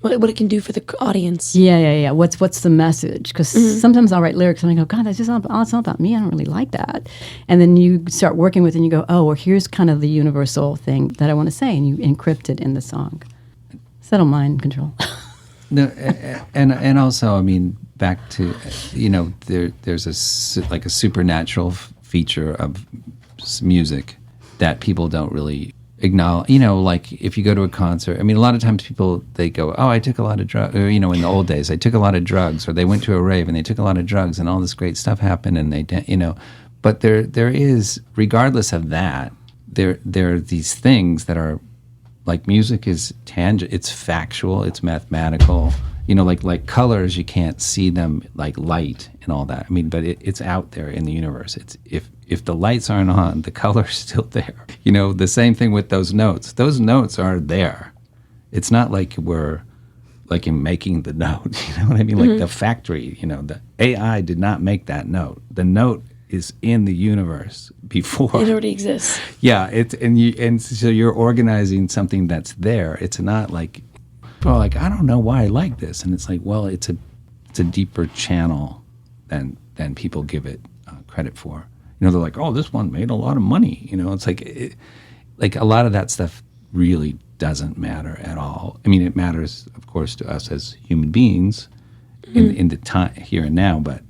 S1: what it can do for the audience.
S6: Yeah. What's the message? Because sometimes I'll write lyrics and I go, God, it's not about me. I don't really like that. And then you start working with it and you go, oh, well, here's kind of the universal thing that I want to say, and you encrypt it in the song. Subtle mind control.
S7: No, and also, I mean, back to there's a supernatural feature of music that people don't really acknowledge. Like if you go to a concert, I mean, a lot of times people, they go, oh, I took a lot of drugs, or in the old days, I took a lot of drugs, or they went to a rave and they took a lot of drugs and all this great stuff happened, and but there is, regardless of that, there are these things that are, like, music is tangible, it's factual, it's mathematical. Like colors, you can't see them, like light and all that. I mean, but it's out there in the universe. It's if the lights aren't on, the color's still there. The same thing with those notes. Those notes are there. It's not like we're like in making the note. You know what I mean? Like the factory. The AI did not make that note. The note is in the universe before
S1: it already exists.
S7: Yeah, and so you're organizing something that's there. It's not like, well, like, I don't know why I like this, and it's like, well, it's a deeper channel than people give it credit for. They're like, oh, this one made a lot of money. It's like a lot of that stuff really doesn't matter at all. I mean, it matters, of course, to us as human beings in the time here and now, but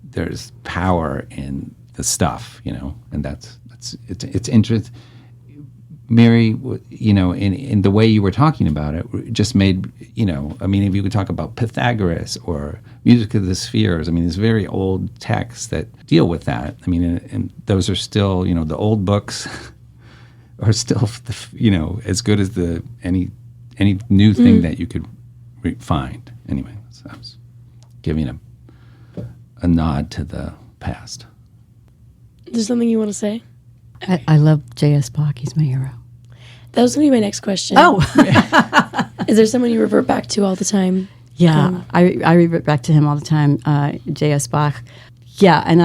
S7: there's power in the stuff, and it's interesting. Miri, in the way you were talking about it, just made, I mean, if you could talk about Pythagoras or Music of the Spheres, I mean, there's very old texts that deal with that. I mean, and those are still, the old books are still, as good as any new thing that you could find. Anyway, so I was giving a nod to the past.
S1: Is there something you want to say?
S6: I love J.S. Bach. He's my hero.
S1: That was going to be my next question.
S6: Oh!
S1: Is there someone you revert back to all the time?
S6: Yeah, I revert back to him all the time, J.S. Bach. Yeah, and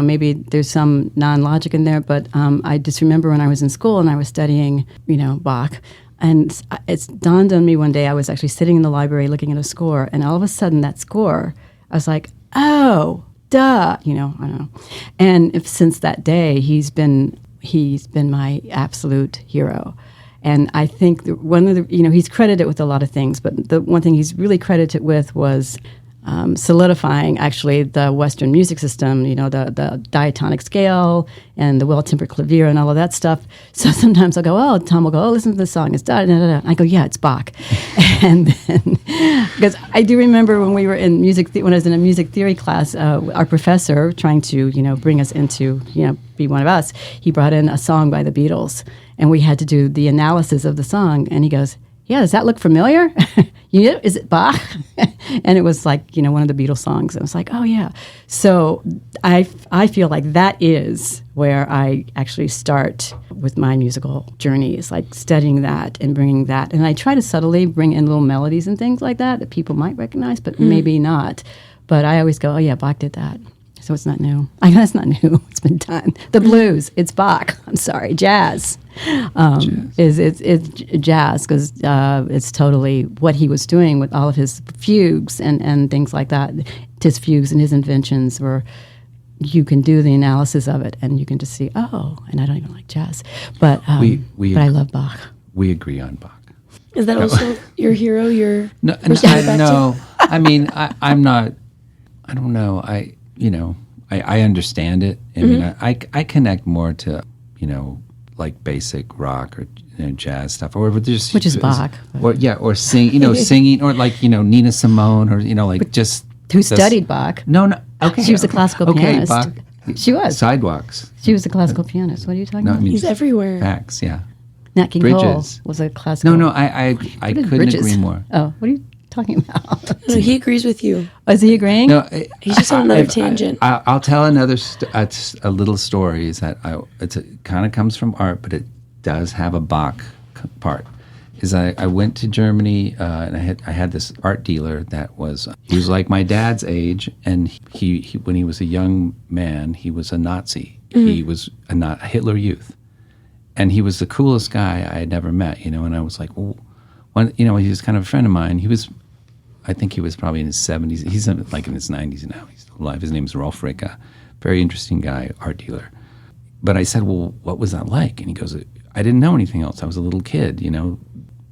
S6: maybe there's some non-logic in there, but I just remember when I was in school and I was studying, Bach, and it's dawned on me one day, I was actually sitting in the library looking at a score, and all of a sudden that score, I was like, oh, duh, I don't know. And since that day, he's been my absolute hero. And I think one of the, he's credited with a lot of things, but the one thing he's really credited with was solidifying actually the Western music system, the diatonic scale and the well-tempered clavier and all of that stuff. So sometimes I'll go, Tom will go, listen to this song, it's da da da da. I go, yeah, it's Bach. And then, because I do remember when we were in when I was in a music theory class, our professor trying to, bring us into, be one of us, he brought in a song by the Beatles, and we had to do the analysis of the song, and he goes, yeah, does that look familiar? Is it Bach? And it was like, one of the Beatles songs. I was like, oh, yeah. So I feel like that is where I actually start with my musical journey, is like studying that and bringing that. And I try to subtly bring in little melodies and things like that people might recognize, but maybe not. But I always go, oh, yeah, Bach did that. So it's not new. I know it's not new. It's been done. The blues, it's Bach. I'm sorry, jazz. It's jazz because it's totally what he was doing with all of his fugues and things like that. His fugues and his inventions were, you can do the analysis of it and you can just see, oh, and I don't even like jazz. But but I love Bach.
S7: We agree on Bach.
S1: Is that also your hero?
S7: No. I mean, I'm not. I don't know. I understand it. I mean, I connect more to, like basic rock or jazz stuff, or just
S6: which is Bach,
S7: or singing, or like Nina Simone, or like just
S6: who studied Bach.
S7: No, okay,
S6: she was a classical pianist.
S7: Bach,
S6: she was
S7: Sidewalks.
S6: She was a classical pianist. What are you talking about?
S1: He's everywhere.
S7: Facts, yeah.
S6: Nat King Cole was a classical.
S7: No, I couldn't agree more.
S6: Oh, what are you talking about?
S1: No, he agrees with you.
S6: Oh, is he agreeing?
S7: No,
S1: he's just on another tangent.
S7: I'll tell another a little story. Is that it kind of comes from art, but it does have a Bach part. Is I went to Germany and I had this art dealer that was like my dad's age, and he when he was a young man he was a Nazi. He was a Hitler Youth, and he was the coolest guy I had never met. And I was like, well, he was kind of a friend of mine. I think he was probably in his 70s. He's like in his 90s now. He's still alive. His name's Rolf Ricka. Very interesting guy, art dealer. But I said, well, what was that like? And he goes, I didn't know anything else. I was a little kid,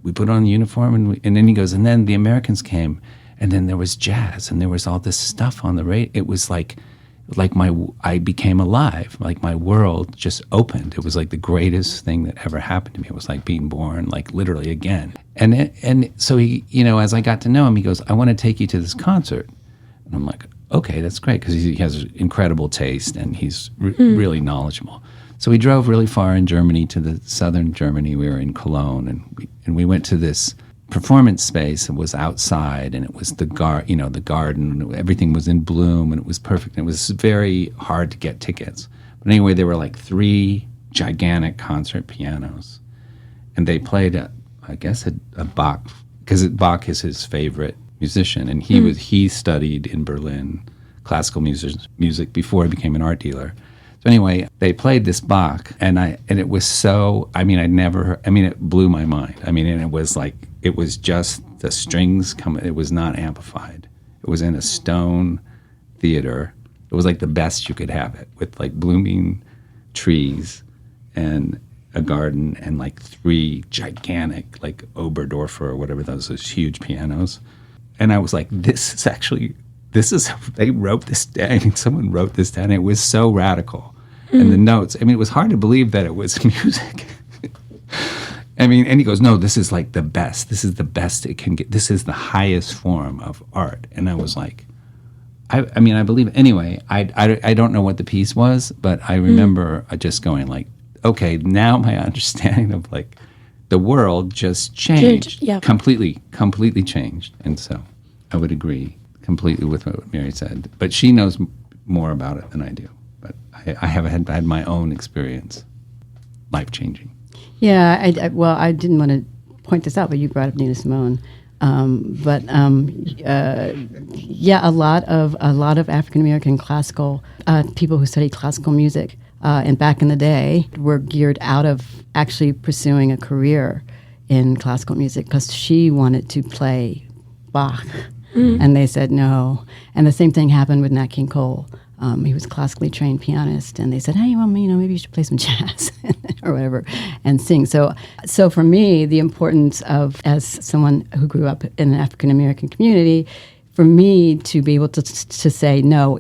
S7: We put on the uniform, and then he goes, and then the Americans came, and then there was jazz, and there was all this stuff on the radio. It was like I became alive. Like my world just opened. It was like the greatest thing that ever happened to me. It was like being born, like literally again. And so he, as I got to know him, he goes, I want to take you to this concert. And I'm like, okay, that's great, because he has incredible taste and he's really knowledgeable. So we drove really far in Germany to the southern Germany. We were in Cologne, and we went to this performance space. It was outside, and it was the garden. Everything was in bloom, and it was perfect. And it was very hard to get tickets. But anyway, there were like 3 gigantic concert pianos, and they played a Bach, because Bach is his favorite musician, and he studied in Berlin classical music before he became an art dealer. So anyway, they played this Bach, and it was so. It blew my mind. And it was like it was just the strings coming. It was not amplified. It was in a stone theater. It was like the best you could have it, with like blooming trees and a garden and like 3 gigantic like Oberdorfer or whatever those huge pianos. And I was like, they wrote this down. Someone wrote this down. It was so radical. And the notes, it was hard to believe that it was music. And he goes, no, this is like the best. This is the best it can get. This is the highest form of art. And I was like, I believe it. Anyway, I don't know what the piece was, but I remember just going like, okay, now my understanding of like the world just changed.
S1: Yeah.
S7: Completely changed. And so I would agree completely with what Miri said, but she knows more about it than I do. But I have had my own experience, life-changing.
S6: Yeah, I didn't want to point this out, but you brought up Nina Simone. A lot of African American classical people who studied classical music, and back in the day, were geared out of actually pursuing a career in classical music because she wanted to play Bach. And they said no. And the same thing happened with Nat King Cole. He was a classically trained pianist, and they said, hey, well, maybe you should play some jazz or whatever and sing. So for me, the importance of, as someone who grew up in an African-American community, for me to be able to say, no,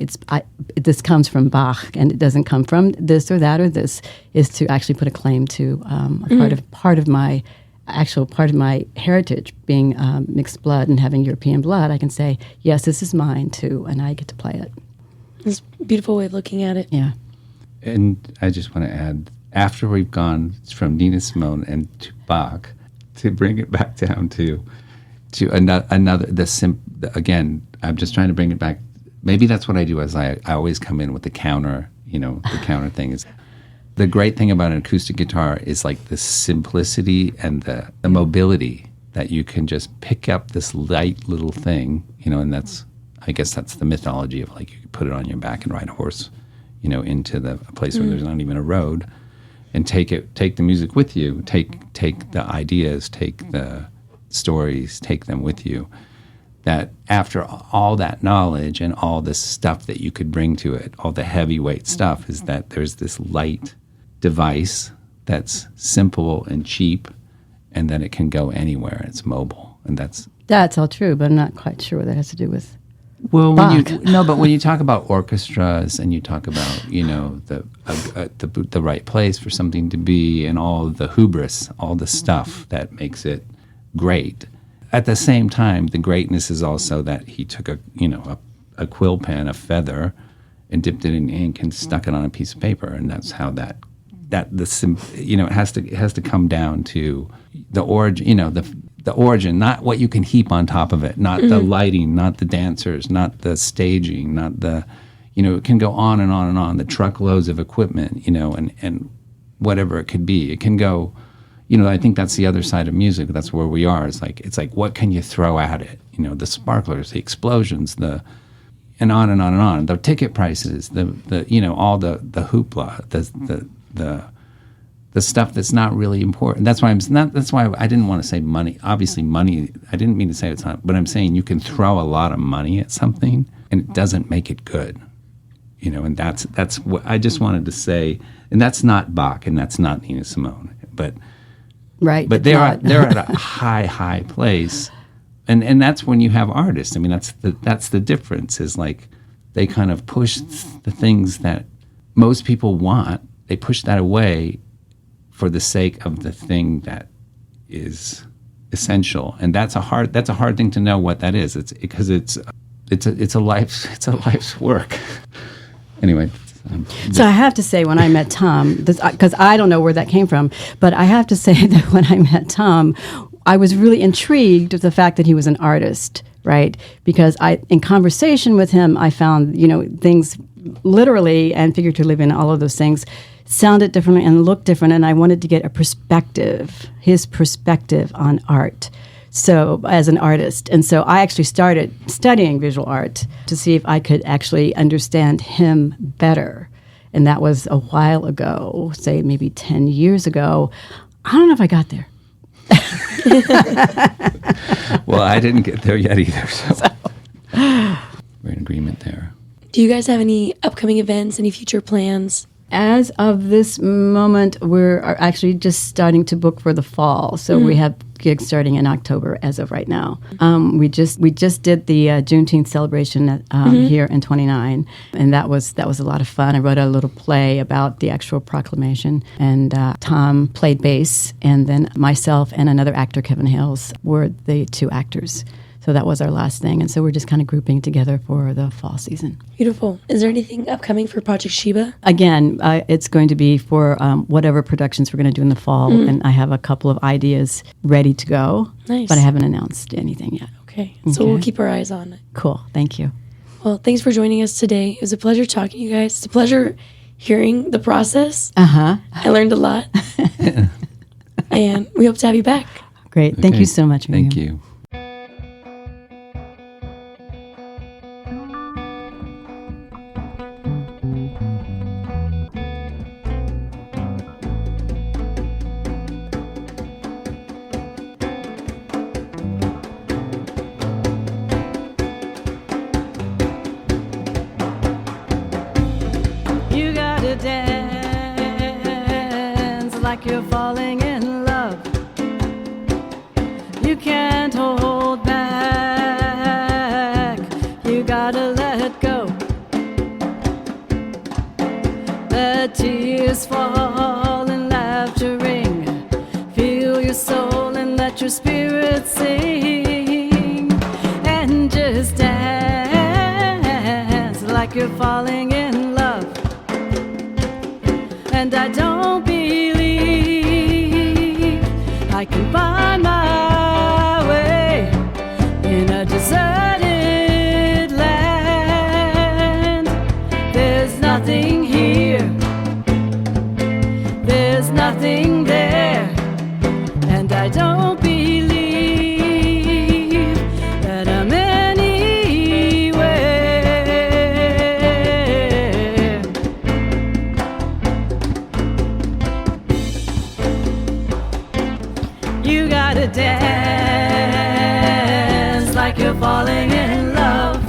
S6: this comes from Bach, and it doesn't come from this or that or this, is to actually put a claim to part of my heritage, being mixed blood and having European blood. I can say, yes, this is mine too, and I get to play it.
S1: It's a beautiful way of looking at it.
S6: Yeah.
S7: And I just want to add, after we've gone from Nina Simone and to Bach, to bring it back down to another again, I'm just trying to bring it back. Maybe that's what I do, as I always come in with the counter, the counter thing is the great thing about an acoustic guitar is like the simplicity and the mobility that you can just pick up this light little thing, and I guess that's the mythology of like you could put it on your back and ride a horse, into a place where there's not even a road, and take the music with you, take the ideas, take the stories, take them with you. That after all that knowledge and all this stuff that you could bring to it, all the heavyweight stuff, is that there's this light device that's simple and cheap, and then it can go anywhere. It's mobile, and
S6: that's all true. But I'm not quite sure what that has to do with.
S7: Well, but when you talk about orchestras and you talk about the right place for something to be, and all the hubris, all the stuff that makes it great. At the same time, the greatness is also that he took a quill pen, a feather, and dipped it in ink and stuck it on a piece of paper, and that's how it has to come down to the origin, the origin, not what you can heap on top of it, not the lighting, not the dancers, not the staging, not the, it can go on and on and on, the truckloads of equipment, and whatever it could be. It can go, I think that's the other side of music. That's where we are. It's like what can you throw at it? The sparklers, the explosions, and on and on and on. The ticket prices, the all the hoopla, the stuff that's not really important. That's why I didn't want to say money. Obviously, money. I didn't mean to say it's not. But I'm saying you can throw a lot of money at something, and it doesn't make it good. And that's what I just wanted to say. And that's not Bach, and that's not Nina Simone, but.
S6: Right,
S7: but they're at a high place, and that's when you have artists. I mean, that's the difference. Is like they kind of push the things that most people want. They push that away for the sake of the thing that is essential, and that's a hard thing to know what that is. It's because it's a life's work. Anyway.
S6: So I have to say, when I met Thom, because I don't know where that came from, but I have to say that when I met Thom, I was really intrigued with the fact that he was an artist, right? Because in conversation with him, I found, things literally and figuratively, and all of those things sounded differently and looked different, and I wanted to get his perspective on art. So as an artist. And so I actually started studying visual art to see if I could actually understand him better. And that was a while ago, say maybe 10 years ago. I don't know if I got there.
S7: Well, I didn't get there yet either. So we're in agreement there.
S1: Do you guys have any upcoming events, any future plans?
S6: As of this moment, we're actually just starting to book for the fall. So we have gigs starting in October as of right now. We just did the Juneteenth celebration here in 29, and that was a lot of fun. I wrote a little play about the actual proclamation, and Thom played bass, and then myself and another actor, Kevin Hales, were the two actors. So that was our last thing. And so we're just kind of grouping together for the fall season.
S1: Beautiful. Is there anything upcoming for Project Sheba?
S6: Again, it's going to be for whatever productions we're going to do in the fall. And I have a couple of ideas ready to go.
S1: Nice.
S6: But I haven't announced anything yet.
S1: Okay. So we'll keep our eyes on it.
S6: Cool. Thank you.
S1: Well, thanks for joining us today. It was a pleasure talking to you guys. It's a pleasure hearing the process. I learned a lot. And we hope to have you back.
S6: Great. Thank you so much, Mariam.
S7: Thank you.
S2: You gotta dance like you're falling in love. You can't hold back. You gotta let go. Let tears fall and laughter ring. Feel your soul and let your spirit sing. And just dance like you're falling in love. And I don't believe I can find my way in a deserted land. There's nothing here, there's nothing there, and I don't believe that I'm anywhere. You gotta dance like you're falling in love.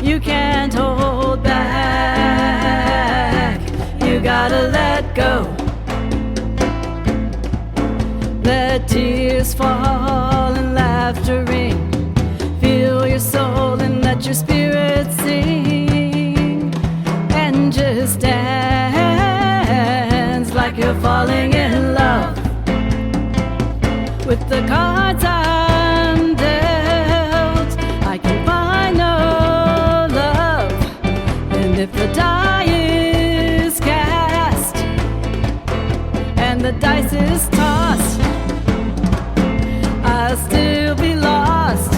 S2: You can't hold back, you gotta let go. Let tears fall and laughter ring. Feel your soul and let your spirit sing. And just dance like you're falling in love. With the cards I'm dealt, I can find no love. And if the die is cast and the dice is tossed, I'll still be lost.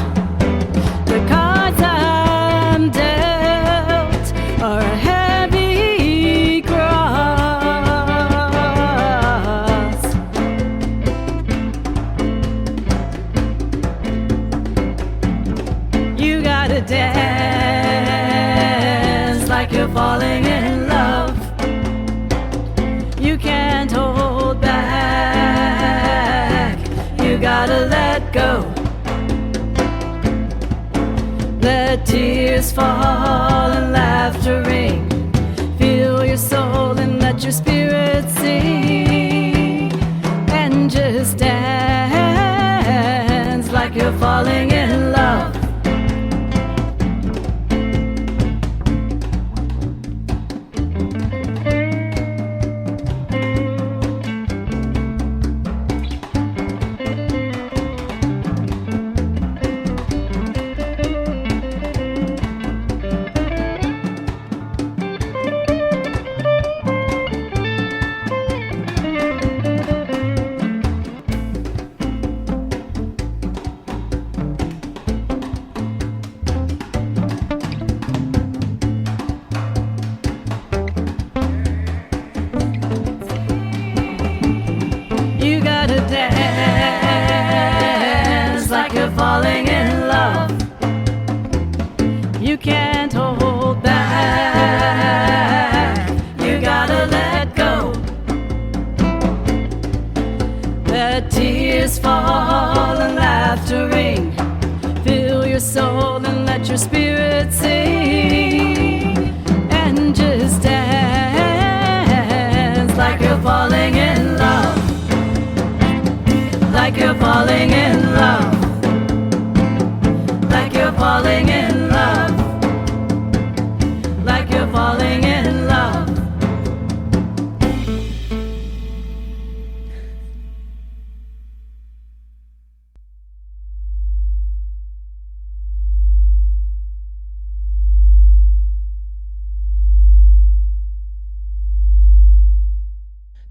S2: The cards I'm dealt are a heavy cross. You gotta dance like you're falling in love. You can't hold back, you gotta let go. Let tears fall and laughter ring. Feel your soul and let your spirit sing. And just dance like you're falling in love. You gotta dance like you're falling in love. You can't hold back, you gotta let go. Let tears fall and laughter ring. Feel your soul and let your spirit sing. And just dance like you're falling in love. Like you're falling in love. Like you're falling in love. Like you're falling in love.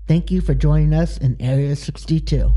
S8: Thank you for joining us in Area 62.